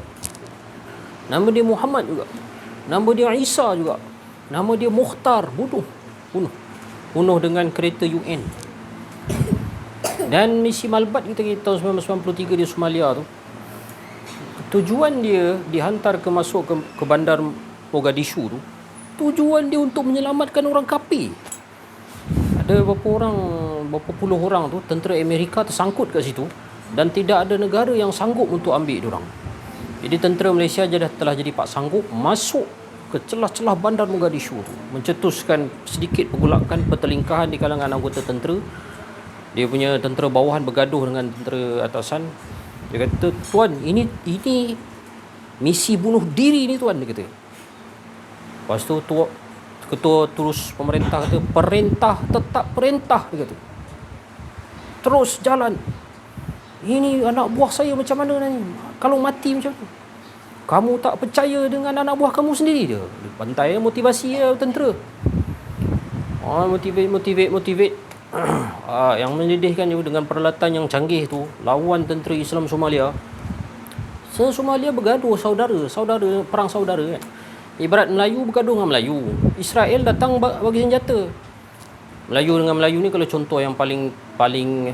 nama dia Muhammad juga, nama dia Isa juga, nama dia Mukhtar. Bunuh dengan kereta UN. Dan misi Malbat kita tahun 1993 di Somalia tu, tujuan dia dihantar ke bandar Mogadishu tu, tujuan dia untuk menyelamatkan orang kafir. Ada berapa puluh orang tu tentera Amerika tersangkut kat situ dan tidak ada negara yang sanggup untuk ambil diorang. Jadi tentera Malaysia telah jadi pak sanggup masuk ke celah-celah bandar Mogadishu tu, mencetuskan sedikit pergolakan, pertelingkahan di kalangan anggota tentera. Dia punya tentera bawahan bergaduh dengan tentera atasan. Dia kata, "Tuan, ini misi bunuh diri ni tuan," dia kata. Lepas tu ketua terus pemerintah kata, "Perintah tetap perintah," dia kata. "Terus jalan. Ini anak buah saya macam mana ni? Kalau mati macam tu? Kamu tak percaya dengan anak buah kamu sendiri dia." Pantai motivasi dia tentera. Motivate. Yang menyedihkan juga dengan peralatan yang canggih tu, lawan tentera Islam Somalia. Somalia bergaduh saudara, perang saudara kan. Ibarat Melayu bergaduh dengan Melayu. Israel datang bagi senjata. Melayu dengan Melayu ni kalau contoh yang paling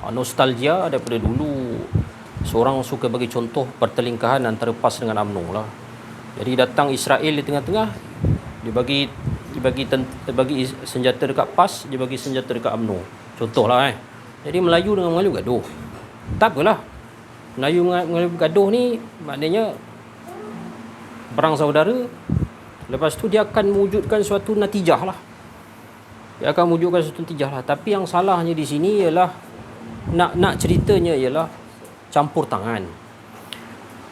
nostalgia daripada dulu. Seorang suka bagi contoh pertelingkahan antara PAS dengan UMNO lah. Jadi datang Israel di tengah-tengah, dia bagi senjata dekat PAS, dia bagi senjata dekat UMNO. Contohlah Jadi Melayu dengan Melayu gaduh. Tak apalah. Melayu dengan Melayu gaduh ni maknanya perang saudara. Lepas tu dia akan mewujudkan suatu natijah lah. Tapi yang salahnya di sini ialah nak ceritanya ialah campur tangan.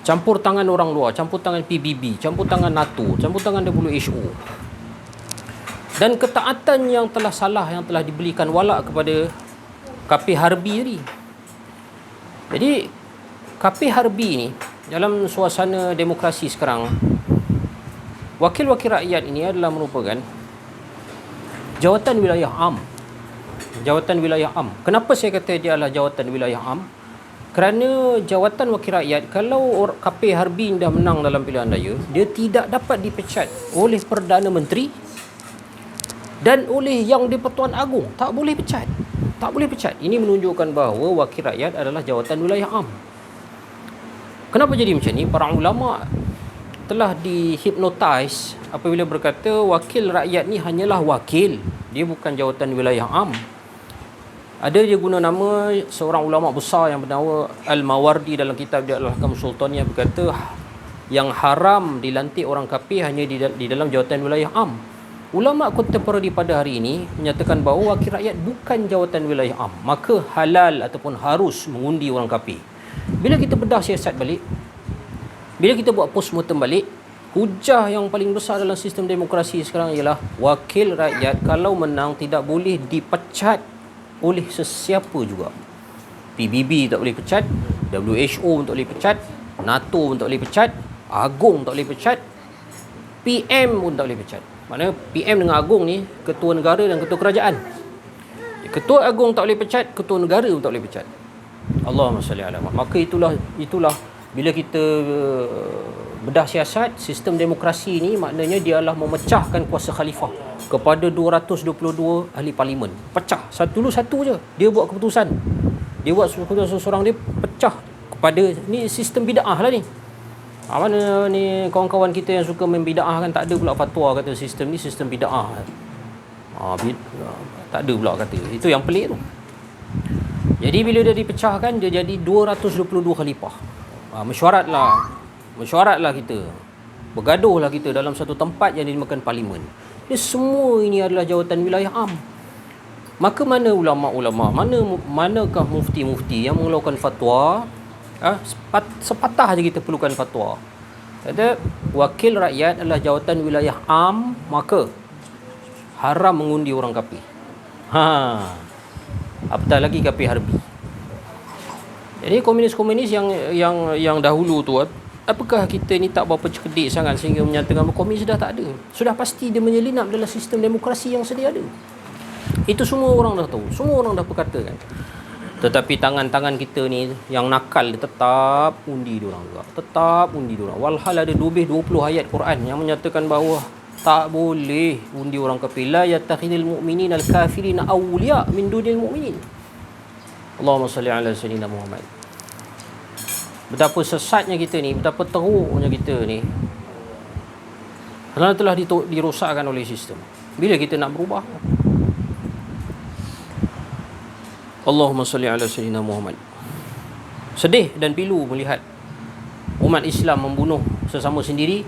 Campur tangan orang luar, campur tangan PBB, campur tangan NATO, campur tangan WHO. Dan ketaatan yang telah salah, yang telah dibelikan walak kepada KP Harbi tadi. Jadi KP Harbi ni dalam suasana demokrasi sekarang, wakil-wakil rakyat ini adalah merupakan jawatan wilayah am. Jawatan wilayah am. Kenapa saya kata dia adalah jawatan wilayah am? Kerana jawatan wakil rakyat, kalau KP Harbi dah menang dalam pilihan raya, dia tidak dapat dipecat oleh Perdana Menteri dan oleh Yang di-Pertuan Agong. Tak boleh pecat. Ini menunjukkan bahawa wakil rakyat adalah jawatan wilayah am. Kenapa jadi macam ni? Para ulama telah dihipnotis apabila berkata wakil rakyat ni hanyalah wakil, dia bukan jawatan wilayah am. Ada dia guna nama seorang ulama besar yang bernama Al-Mawardi dalam kitab dia Al-Ahkam Sultaniyah, berkata yang haram dilantik orang kafir hanya di dalam jawatan wilayah am. Ulama kontemporari pada hari ini menyatakan bahawa wakil rakyat bukan jawatan wilayah am, maka halal ataupun harus mengundi orang kafir. Bila kita bedah siasat balik, bila kita buat postmortem balik, hujah yang paling besar dalam sistem demokrasi sekarang ialah wakil rakyat kalau menang tidak boleh dipecat oleh sesiapa juga. PBB tak boleh pecat, WHO tak boleh pecat, NATO tak boleh pecat, Agong tak boleh pecat, PM pun tak boleh pecat. Maknanya PM dengan Agong ni ketua negara dan ketua kerajaan. Ketua Agong tak boleh pecat, ketua negara pun tak boleh pecat. Allahumma salli ala Muhammad. Maka itulah bila kita bedah siasat sistem demokrasi ni, maknanya dia adalah memecahkan kuasa khalifah kepada 222 ahli parlimen. Pecah satu je dia buat keputusan. Dia buat keputusan seorang, dia pecah kepada ni sistem bid'ah lah ni. Mana ni kawan-kawan kita yang suka main bid'ah kan, tak ada pula fatwa kata sistem ni sistem bid'ah. Tak ada pula kata. Itu yang pelik tu. Jadi bila dia dipecahkan, dia jadi 222 khalifah. Mesyuaratlah kita. Bergaduhlah kita dalam satu tempat yang dinamakan parlimen. Ini semua ini adalah jawatan wilayah am. Maka mana ulama-ulama, manakah mufti-mufti yang mengeluarkan fatwa? Sepatah saja kita perlukan fatwa. Kata wakil rakyat adalah jawatan wilayah am, maka haram mengundi orang kafir. Apatah lagi kafir harbi. Jadi komunis-komunis yang dahulu tu, apakah kita ni tak berapa cerdik sangat sehingga menyatakan bahawa komunis dah tak ada? Sudah pasti dia menyelinap dalam sistem demokrasi yang sedia ada. Itu semua orang dah tahu, semua orang dah perkatakan. Tetapi tangan-tangan kita ni yang nakal, dia tetap undi diorang juga. Tetap undi diorang. Walhal ada lebih 20 ayat Quran yang menyatakan bahawa tak boleh undi orang kafir. La yattakhidul mu'minina al-kafirina awliya min dunil mu'minin. Allahumma salli ala sayyidina Muhammad. Betapa sesatnya kita ni, betapa teruknya kita ni, kerana telah dirosakkan oleh sistem. Bila kita nak berubah? Allahumma salli ala sayyidina Muhammad. Sedih dan pilu melihat umat Islam membunuh sesama sendiri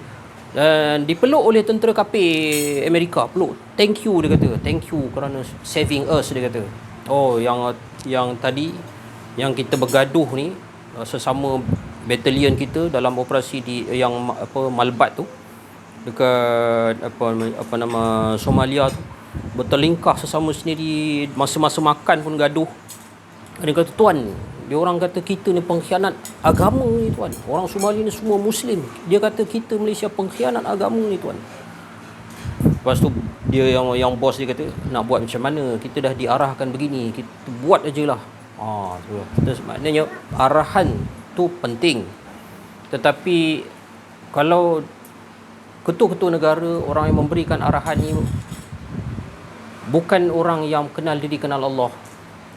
dan dipeluk oleh tentera kafir Amerika. Peluk. Thank you, dia kata. Thank you kerana saving us, dia kata. Oh, yang tadi yang kita bergaduh ni, sesama batalion kita dalam operasi Malbat tu dekat nama Somalia tu, bertelingkah sesama sendiri, masa-masa makan pun gaduh. Dia kata, tuan, dia orang kata kita ni pengkhianat agama ni, tuan. Orang Somali ni semua Muslim. Dia kata kita Malaysia pengkhianat agama ni, tuan. Lepas tu dia yang bos dia kata, nak buat macam mana? Kita dah diarahkan begini, kita buat ajalah. Terus maknanya arahan tu penting. Tetapi kalau ketua-ketua negara, orang yang memberikan arahan ni bukan orang yang kenal diri, kenal Allah,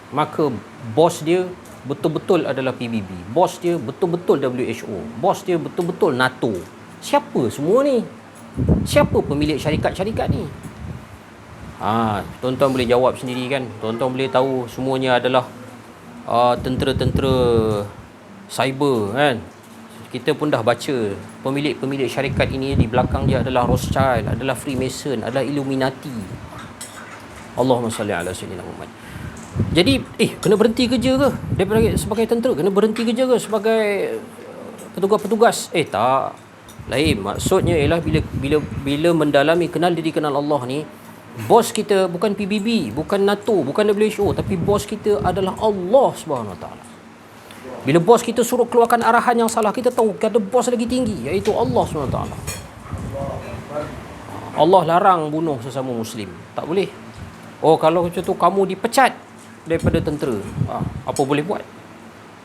maka bos dia betul-betul adalah PBB, bos dia betul-betul WHO, bos dia betul-betul NATO. Siapa semua ni? Siapa pemilik syarikat-syarikat ni? Tuan-tuan boleh jawab sendiri kan? Tuan-tuan boleh tahu semuanya adalah tentera-tentera cyber kan? Kita pun dah baca pemilik-pemilik syarikat ini di belakang dia adalah Rothschild, adalah Freemason, adalah Illuminati. Allahumma salli ala sayyidina Muhammad. Jadi kena berhenti kerja ke daripada sebagai tentera? Kena berhenti kerja ke sebagai petugas-petugas? Tak. Lain. Maksudnya ialah bila mendalami kenal diri, kenal Allah ni, bos kita bukan PBB, bukan NATO, bukan WHO, tapi bos kita adalah Allah Subhanahu Wa Taala. Bila bos kita suruh keluarkan arahan yang salah, kita tahu ada bos lagi tinggi, iaitu Allah Subhanahu Wa Taala. Allah larang bunuh sesama Muslim. Tak boleh. Kalau macam tu kamu dipecat daripada tentera, apa boleh buat?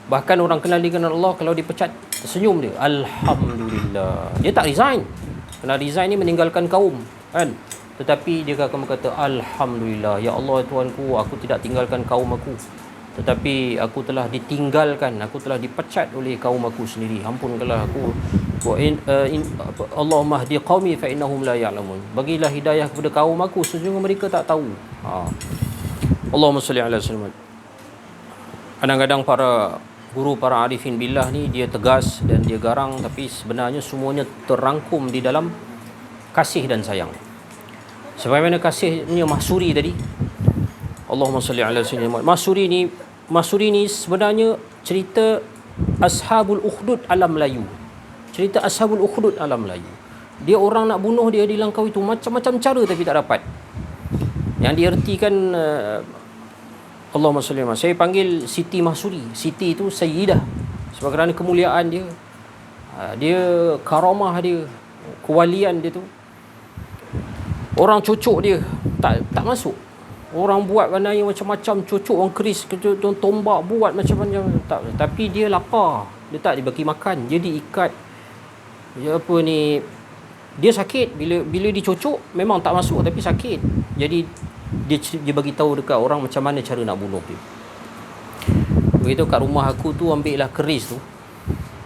Bahkan orang kenal dengan Allah, kalau dipecat, tersenyum dia, Alhamdulillah. Dia tak resign. Kena resign ni meninggalkan kaum kan? Tetapi dia akan berkata, Alhamdulillah, ya Allah Tuanku, aku tidak tinggalkan kaum aku, tetapi aku telah ditinggalkan, aku telah dipecat oleh kaum aku sendiri. Ampunkanlah aku. Allahumma hdi qaumi fa innahum la ya'lamun. Bagilah hidayah kepada kaum aku, sesungguhnya mereka tak tahu. Allahumma salli ala sayyidina. Kadang-kadang para guru, para arifin billah ni dia tegas dan dia garang, tapi sebenarnya semuanya terangkum di dalam kasih dan sayang. Sebagaimana kasihnya Mahsuri tadi, Allahumma salli ala sayyidina Muhammad. Mahsuri ni sebenarnya cerita Ashabul Ukhdud alam Melayu. Cerita Ashabul Ukhdud alam Melayu. Dia orang nak bunuh dia di Langkawi tu macam-macam cara tapi tak dapat. Yang diertikan Allahumma salli ala saya panggil Siti Mahsuri. Siti itu Sayyidah sebab kerana kemuliaan dia, dia karamah dia, kewalian dia tu. Orang cocok dia tak masuk. Orang buat benda yang macam-macam, cocok orang keris, orang tombak buat macam-macam tak, tapi dia lapar, dia tak dibagi makan, dia diikat. Dia apa ni, dia sakit bila dicocok memang tak masuk tapi sakit. Jadi dia bagi tahu dekat orang macam mana cara nak bunuh dia. Begitu kat rumah aku tu ambillah keris tu.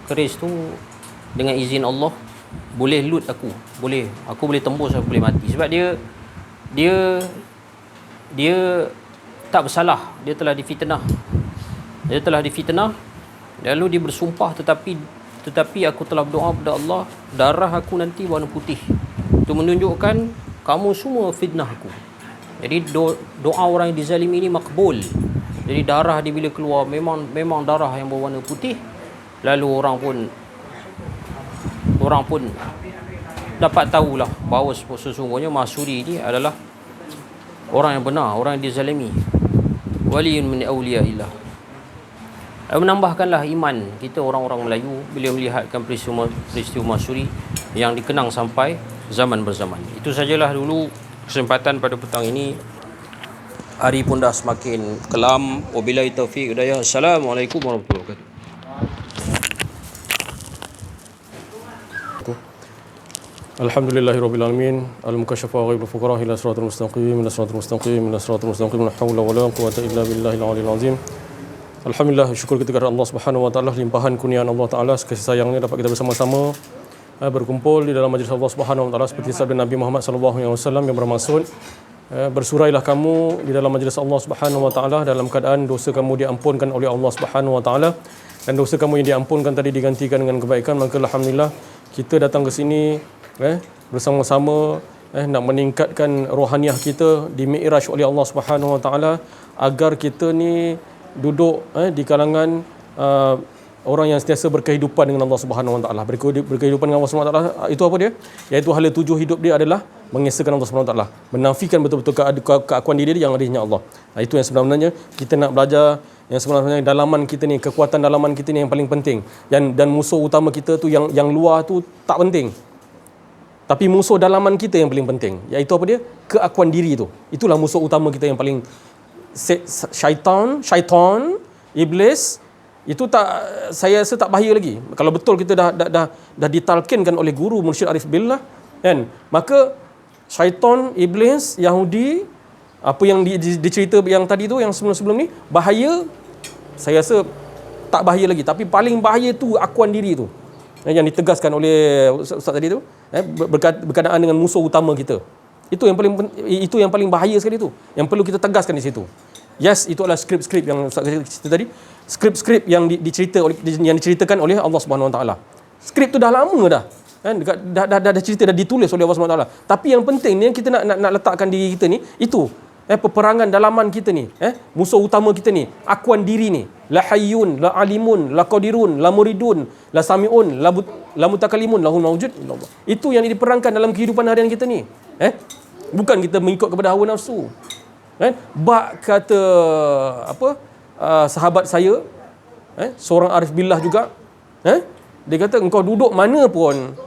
Keris tu dengan izin Allah boleh loot aku. Aku boleh tembus, aku boleh mati sebab dia tak bersalah, dia telah difitnah. Lalu dia bersumpah tetapi aku telah berdoa kepada Allah, darah aku nanti warna putih. Itu menunjukkan kamu semua fitnah aku. Jadi doa orang yang dizalimi ini makbul. Jadi darah dia bila keluar memang darah yang berwarna putih. Lalu orang pun dapat tahulah bahawa sesungguhnya Mahsuri ini adalah orang yang benar, orang yang dizalimi. Waliyun min awliyaillah. Menambahkanlah iman kita orang-orang Melayu bila melihatkan peristiwa Mahsuri yang dikenang sampai zaman berzaman. Itu sajalah dulu kesempatan pada petang ini. Hari pun dah semakin kelam. Wabillahi taufiq hidayah. Assalamualaikum warahmatullahi wabarakatuh. Alhamdulillahirabbil alamin al-mukasyafa ghaibul fuqara ila siratal mustaqim ila siratal mustaqim ila siratal mustaqim la haula wala quwwata illa billahil aliyil azim. Alhamdulillah, syukur kita kepada Allah Subhanahu wa taala, limpahan kurniaan Allah taala, kasih sayangnya dapat kita bersama-sama berkumpul di dalam majlis Allah Subhanahu wa taala seperti sabda Nabi Muhammad sallallahu alaihi wasallam yang bermaksud bersurailah kamu di dalam majlis Allah Subhanahu wa taala dalam keadaan dosa kamu diampunkan oleh Allah Subhanahu wa taala, dan dosa kamu yang diampunkan tadi digantikan dengan kebaikan. Maka alhamdulillah kita datang ke sini bersama-sama nak meningkatkan rohaniah kita di mi'raj oleh Allah Subhanahu wa taala agar kita ni duduk di kalangan orang yang sentiasa berkehidupan dengan Allah Subhanahu wa taala. Berkehidupan dengan Allah Subhanahu wa taala itu apa dia? Iaitu hala tujuh hidup dia adalah mengesahkan Allah Subhanahu wa taala, menafikan betul-betul keakuan diri dia yang adanya Allah. Itu yang sebenarnya kita nak belajar, yang sebenarnya dalaman kita ni, kekuatan dalaman kita ni yang paling penting. Dan musuh utama kita tu yang luar tu tak penting. Tapi musuh dalaman kita yang paling penting, iaitu apa dia? Keakuan diri tu. Itulah musuh utama kita yang paling. Syaitan, iblis itu tak, saya rasa tak bahaya lagi. Kalau betul kita dah ditalkinkan oleh guru mursyid arif billah kan, maka syaitan, iblis, Yahudi, apa yang dicerita yang tadi tu, yang sebelum ni bahaya, saya rasa tak bahaya lagi. Tapi paling bahaya tu akuan diri tu yang ditegaskan oleh Ustaz tadi tu, berkenaan dengan musuh utama kita. Itu yang paling bahaya sekali tu, yang perlu kita tegaskan di situ. Yes, itu adalah skrip-skrip yang Ustaz cerita tadi, skrip-skrip yang diceritakan oleh Allah Subhanahu Wa Taala. Skrip tu dah lama dah, kan? Dah cerita, dah ditulis oleh Allah Subhanahu Wa Taala. Tapi yang penting ni yang kita nak letakkan diri kita ni, itu peperangan dalaman kita ni, musuh utama kita ni, akuan diri ni, la hayyun, la alimun, la qadirun, la muridun, la samiun, la mutakalimun, lahul mawjud. Itu yang diperangkan dalam kehidupan harian kita ni. Bukan kita mengikut kepada hawa nafsu. Bak kata sahabat saya, seorang arif billah juga, dia kata engkau duduk mana pun,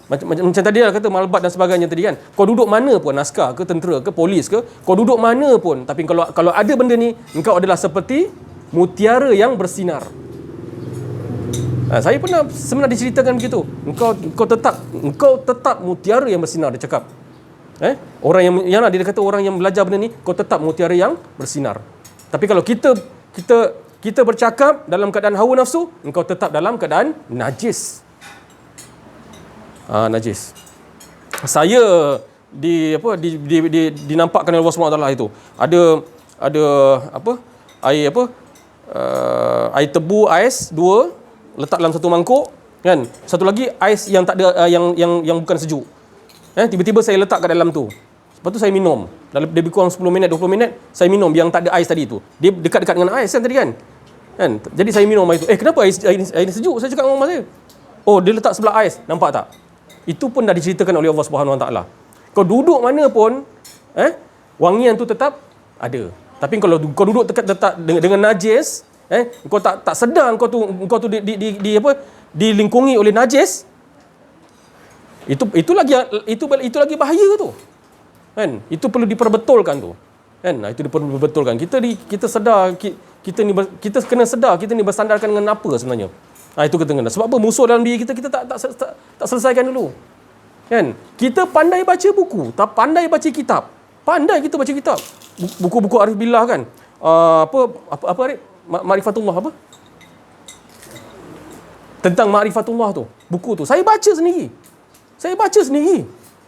macam tadi dia kata malbat dan sebagainya tadi kan, kau duduk mana pun, askar ke, tentera ke, polis ke, kau duduk mana pun, tapi kalau ada benda ni, engkau adalah seperti mutiara yang bersinar. Saya pernah sebenarnya diceritakan begitu, engkau tetap mutiara yang bersinar, dia cakap. Orang yang dia kata orang yang belajar benda ni, kau tetap mutiara yang bersinar. Tapi kalau kita bercakap dalam keadaan hawa nafsu, engkau tetap dalam keadaan najis. Najis. Saya dinampakkan oleh Allah SWT itu. Ada air air tebu, ais 2 letak dalam satu mangkuk kan. Satu lagi ais yang tak ada yang bukan sejuk. Tiba-tiba saya letak kat dalam tu. Lepas tu saya minum. Dalam lebih kurang 10 minit 20 minit saya minum yang tak ada ais tadi tu. Dia dekat-dekat dengan ais kan tadi kan. Jadi saya minum air tu. Kenapa air ni sejuk? Saya cakap dengan mak saya. Oh, dia letak sebelah ais. Nampak tak? Itu pun dah diceritakan oleh Allah Subhanahu Wa Taala. Kau duduk mana pun wangian tu tetap ada. Tapi kalau kau duduk tetap dengan najis, kau tak sedar kau tu dilingkungi oleh najis, itu lagi bahaya tu. Kan? Itu perlu diperbetulkan tu. Kan? Itu perlu diperbetulkan. Kita sedar kita kena sedar kita ni bersandarkan dengan apa sebenarnya. Itu kita kena. Sebab apa? Musuh dalam diri kita tak selesaikan dulu. Kan? Kita pandai baca buku, tak pandai baca kitab. Pandai kita baca kitab. Buku-buku Arif Billah kan. Apa Arif? Ma'rifatullah apa? Tentang Ma'rifatullah tu. Buku tu. Saya baca sendiri.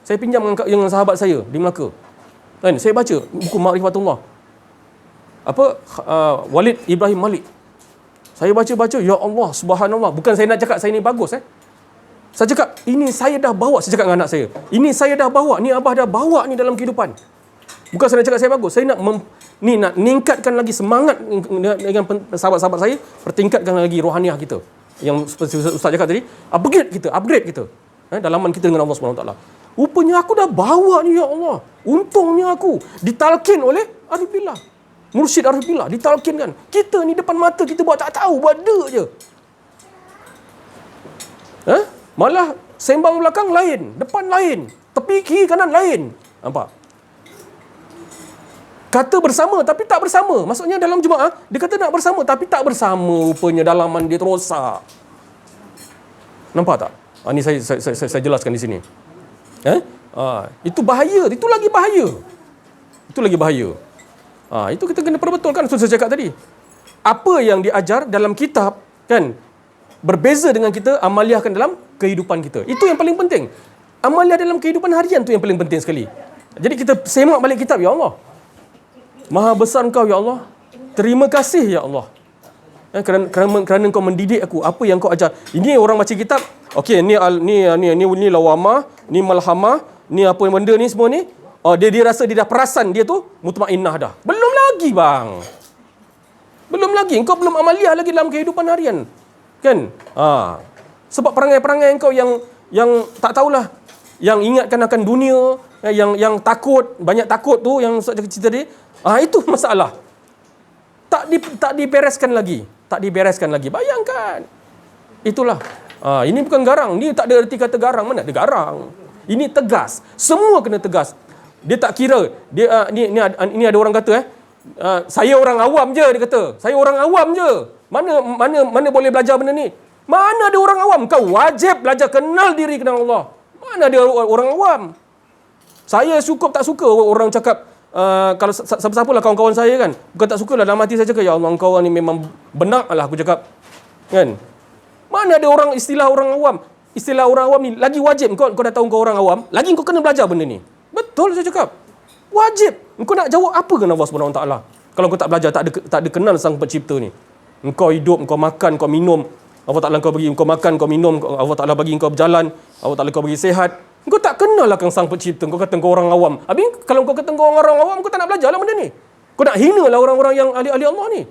Saya pinjam dengan sahabat saya di Melaka. Kan? Saya baca buku Ma'rifatullah. Walid Ibrahim Malik. Saya baca, ya Allah, subhanallah. Bukan saya nak cakap saya ni bagus. Saya cakap, ini saya dah bawa. Saya cakap dengan anak saya. Ini saya dah bawa. Ni abah dah bawa ni dalam kehidupan. Bukan saya nak cakap saya bagus. Saya nak meningkatkan lagi semangat dengan sahabat-sahabat saya. Pertingkatkan lagi rohaniah kita. Yang seperti Ustaz cakap tadi. Upgrade kita. Dalaman kita dengan Allah SWT. Rupanya aku dah bawa ni, ya Allah. Untungnya aku ditalkin oleh Arif Billah. Mursyid Arif Billah ditalkinkan. Kita ni depan mata kita buat tak tahu, buat dek je. Malah sembang belakang lain, depan lain, tepi kiri kanan lain. Nampak? Kata bersama tapi tak bersama. Maksudnya dalam jemaah dia kata nak bersama tapi tak bersama. Rupanya dalaman dia terosak. Nampak tak? Ini saya jelaskan di sini. Itu bahaya, itu lagi bahaya. Itu kita kena perbetulkan. Saya cakap tadi. Apa yang diajar dalam kitab kan berbeza dengan kita amaliahkan dalam kehidupan kita. Itu yang paling penting. Amaliah dalam kehidupan harian tu yang paling penting sekali. Jadi kita semak balik kitab, ya Allah. Maha besar Engkau, ya Allah. Terima kasih, ya Allah. Kerana Engkau mendidik aku. Apa yang Kau ajar. Ini orang baca kitab. Okey, ni lawamah, ni malhamah, ni apa benda ni semua ni. Dia rasa dia dah perasan dia tu mutmainnah dah. Belum lagi, bang. Belum lagi. Engkau belum amaliah lagi dalam kehidupan harian. Kan? Sebab perangai-perangai engkau yang tak tahulah, yang ingatkan akan dunia, yang takut, banyak takut tu yang Ustaz cerita tadi. Itu masalah. Tak dibereskan lagi. Bayangkan. Itulah. Ini bukan garang. Ini tak ada erti kata garang. Mana ada garang? Ini tegas. Semua kena tegas. Dia tak kira. Ini ada orang kata saya orang awam je, dia kata. Saya orang awam je. Mana boleh belajar benda ni? Mana ada orang awam? Kau wajib belajar kenal diri, kenal Allah. Mana ada orang awam? Saya cukup tak suka orang cakap kalau siapa-siapalah kawan-kawan saya kan, bukan tak suka lah, dalam hati saya cakap, ya Allah, kau ni memang benak lah, aku cakap. Kan? Mana ada orang istilah orang awam? Istilah orang awam ni lagi wajib. Kau dah tahu kau orang awam, lagi kau kena belajar benda ni. Betul saya cakap. Wajib. Kau nak jawab apa dengan Allah SWT? Kalau kau tak belajar, tak ada kenal sang pencipta ni. Engkau hidup, engkau makan, kau minum. Allah Ta'ala kau bagi engkau makan, kau minum. Allah Ta'ala bagi engkau berjalan. Allah Ta'ala kau bagi sihat. Engkau tak kenal lah sang pencipta. Kau kata engkau orang awam. Habis kalau kau kata engkau orang awam, kau tak nak belajar lah benda ni. Kau nak hina lah orang-orang yang ahli-ahli Allah ni.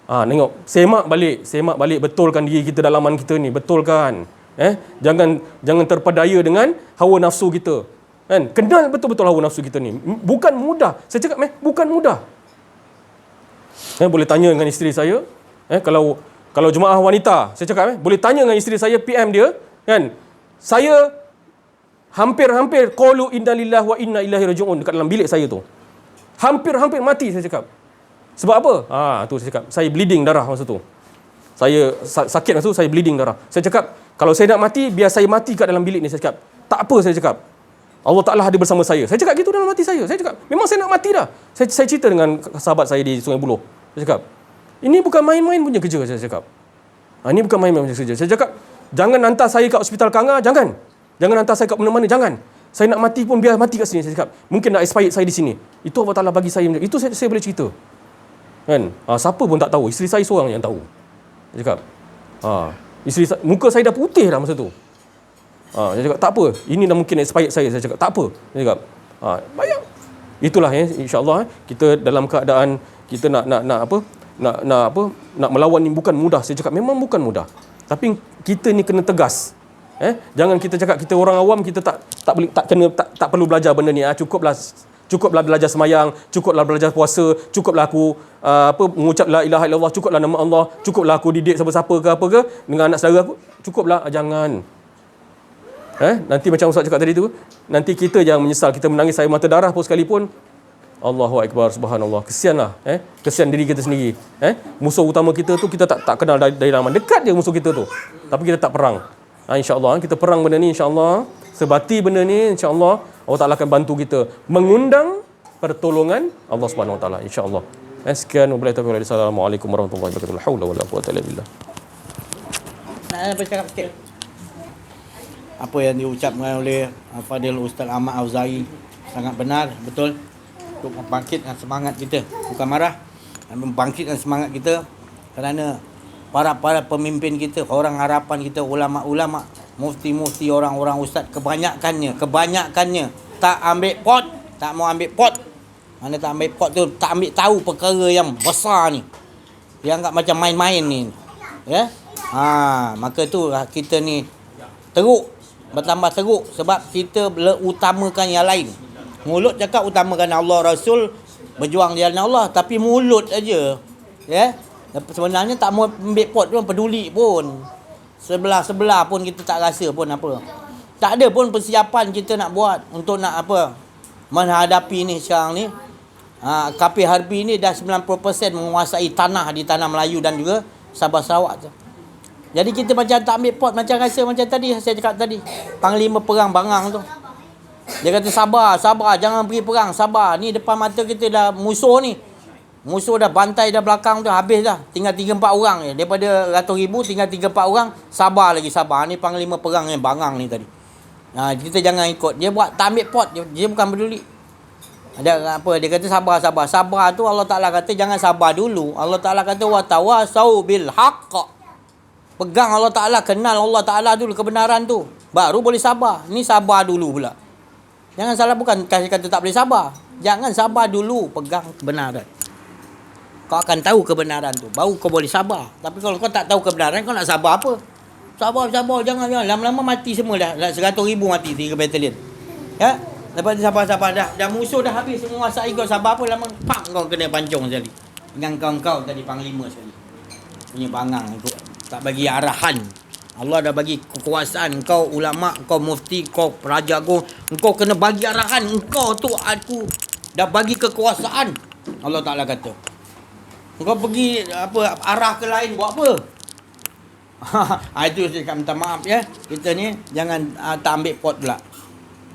Tengok. Semak balik. Betulkan diri kita, dalaman kita ni. Betulkan. Jangan terpedaya dengan hawa nafsu kita. Kan? Kenal betul-betul hawa nafsu kita ni. Bukan mudah. Saya cakap, bukan mudah. Boleh tanya dengan isteri saya. Kalau jemaah wanita, saya cakap, boleh tanya dengan isteri saya, PM dia. Kan? Saya hampir qalu inna lillahi wa inna ilaihi raji'un dekat dalam bilik saya tu. Hampir mati, saya cakap. Sebab apa? Tu saya cakap. Saya bleeding darah masa tu. Saya sakit masa tu, saya bleeding darah. Saya cakap, kalau saya nak mati, biar saya mati kat dalam bilik ni. Saya cakap, tak apa, saya cakap. Allah Ta'ala ada bersama saya. Saya cakap gitu dalam hati saya. Saya cakap, memang saya nak mati dah. Saya cerita dengan sahabat saya di Sungai Buloh. Saya cakap, ini bukan main-main punya kerja, saya cakap. Ini bukan main-main punya kerja. Saya cakap, jangan hantar saya ke hospital Kanga, jangan. Jangan hantar saya ke mana-mana, jangan. Saya nak mati pun biar mati kat sini, saya cakap. Mungkin nak expired saya di sini. Itu Allah Ta'ala bagi saya. Itu saya boleh cerita. Kan? Siapa pun tak tahu. Isteri saya seorang yang tahu. Dia cakap, muka saya dah putih dah masa tu. Dia cakap, tak apa. Ini dah mungkin expired saya. Saya cakap, tak apa. Dia cakap, bayang. Itulah insya-Allah kita dalam keadaan kita nak melawan ni bukan mudah. Saya cakap memang bukan mudah. Tapi kita ni kena tegas. Jangan kita cakap kita orang awam, kita tak perlu belajar benda ni. Cukuplah belajar semayang, cukuplah belajar puasa, cukuplah aku mengucap la ilaha illallah, cukuplah nama Allah, cukuplah aku didik siapa-siapa ke apa ke dengan anak saudara aku. Cukuplah, jangan. Nanti macam Ustaz cakap tadi tu, nanti kita yang menyesal, kita menangis air mata darah pun sekalipun. Allahu akbar, subhanallah. Kesianlah, kesian diri kita sendiri. Musuh utama kita tu kita tak kenal dari lama. Dekat je musuh kita tu. Tapi kita tak perang. InsyaAllah kita perang benda ni, insyaAllah. Sebati benda ni, insyaAllah Allah Ta'ala akan bantu kita mengundang pertolongan Allah Subhanahu Wa Ta'ala, insyaAllah. Sekian, wabillahi taufiq. Assalamualaikum warahmatullahi wabarakatuh. La haula wala quwwata illa billah. Nak bercakap sikit. Apa yang diucapkan oleh Fadil Ustaz Ahmad Auzai sangat benar, betul. Untuk membangkitkan semangat kita, bukan marah, membangkitkan semangat kita, kerana para pemimpin kita, orang harapan kita, ulama-ulama, mufti-mufti, orang-orang ustaz, kebanyakannya tak ambil pot, tak mau ambil pot. Mana tak ambil pot tu, tak ambil tahu perkara yang besar ni. Dia anggap macam main-main ni. Ya? Maka tu kita ni teruk, bertambah teruk sebab kita utamakan yang lain. Mulut cakap utamakan Allah, Rasul, berjuang di jalan Allah, tapi mulut aja. Ya? Sebenarnya tak mau ambil pot pun, peduli pun. Sebelah pun kita tak rasa pun apa. Tak ada pun persiapan kita nak buat untuk nak apa, menghadapi ni sekarang ni. KP Harbi ni dah 90% menguasai tanah di tanah Melayu dan juga Sabah Sarawak. Jadi kita macam tak ambil pot, macam rasa macam tadi saya cakap tadi, Panglima Perang Bangang tu. Dia kata sabar, jangan pergi perang, sabar. Ni depan mata kita dah musuh ni. Musuh dah bantai dah belakang tu, habis dah. Tinggal 3-4 orang je. Daripada ratus ribu tinggal 3-4 orang. Sabar lagi, sabar. Ni Panglima Perang yang Bangang ni tadi. Kita jangan ikut. Dia buat tak ambil pot, dia bukan peduli. Ada apa? Dia kata sabar. Sabar tu Allah Ta'ala kata jangan sabar dulu. Allah Ta'ala kata wa tawasau bil haqq. Pegang Allah Ta'ala, kenal Allah Ta'ala dulu, kebenaran tu, baru boleh sabar. Ni sabar dulu pula. Jangan salah, bukan kata tak boleh sabar. Jangan sabar dulu, pegang kebenaran. Kau akan tahu kebenaran tu, baru kau boleh sabar. Tapi kalau kau tak tahu kebenaran, kau nak sabar apa? Sabar, jangan. Lama-lama mati semua dah. 100,000 mati 3 batalion. Ya? Lepas tu sabar. Dah musuh dah habis semua menguasai, kau sabar apa? Lama pak kau kena pancung sekali. Dengan kau tadi panglima sekali. Punya Bangang ikut. Tak bagi arahan. Allah dah bagi kekuasaan. Kau ulama, kau mufti, kau peraja aku. Engkau kena bagi arahan. Engkau tu aku dah bagi kekuasaan. Allah Ta'ala kata. Engkau pergi arah ke lain buat apa? Itu saya minta maaf ya. Kita ni jangan tak ambil pot pula.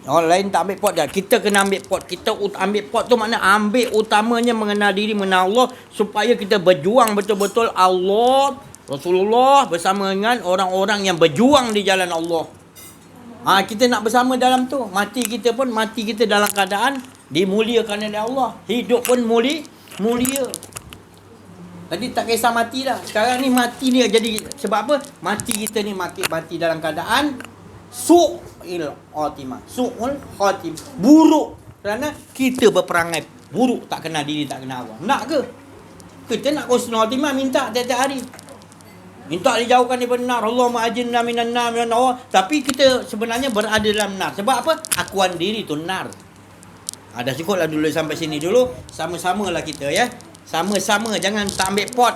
Orang lain tak ambil pot dah. Kita kena ambil pot. Kita ambil pot tu makna ambil utamanya mengenal diri, mengenal Allah, supaya kita berjuang betul-betul Allah, Rasulullah bersama dengan orang-orang yang berjuang di jalan Allah. Kita nak bersama dalam tu. Mati kita dalam keadaan dimuliakan oleh Allah. Hidup pun mulia. Tadi tak kisah mati dah. Sekarang ni mati ni jadi sebab apa? Mati kita ni mati dalam keadaan su'il khatimah. Su'ul khatimah. Buruk. Kerana kita berperangai buruk, tak kenal diri, tak kenal Allah. Nak ke? Kita nak husnul khatimah, minta tiap-tiap hari. Minta dijauhkan daripada nar. Allahumma ajirna minan nar, tapi kita sebenarnya berada dalam nar. Sebab apa? Akuan diri tu nar. Dah cukuplah dulu sampai sini dulu. Sama-samalah kita ya. Sama-sama, jangan tak ambil pot.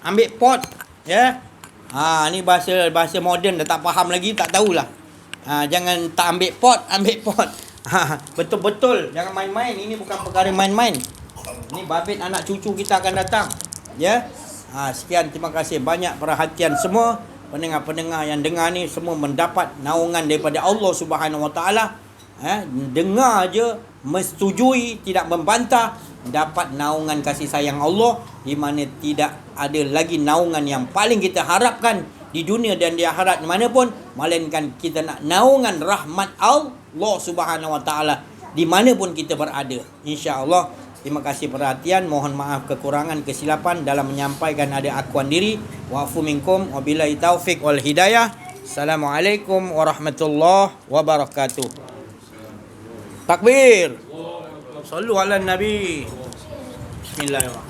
Ambil pot ya. Ni bahasa moden dah tak faham lagi, tak tahulah. Jangan tak ambil pot, ambil pot. Betul-betul jangan main-main. Ini bukan perkara main-main. Ini babit anak cucu kita akan datang. Ya. Sekian, terima kasih banyak perhatian semua. Pendengar-pendengar yang dengar ni semua mendapat naungan daripada Allah Subhanahu Wa Taala. Dengar je, menyetujui, tidak membantah, dapat naungan kasih sayang Allah, di mana tidak ada lagi naungan yang paling kita harapkan di dunia dan di akhirat manapun, melainkan kita nak naungan rahmat Allah Subhanahu Wa Taala di mana pun kita berada. Insya-Allah Terima kasih perhatian. Mohon maaf kekurangan kesilapan dalam menyampaikan ada akuan diri. Wa'fu minkum wabillahi taufik wal hidayah. Assalamualaikum warahmatullahi wabarakatuh. Takbir. Sallu ala nabi. Bismillahirrahmanirrahim.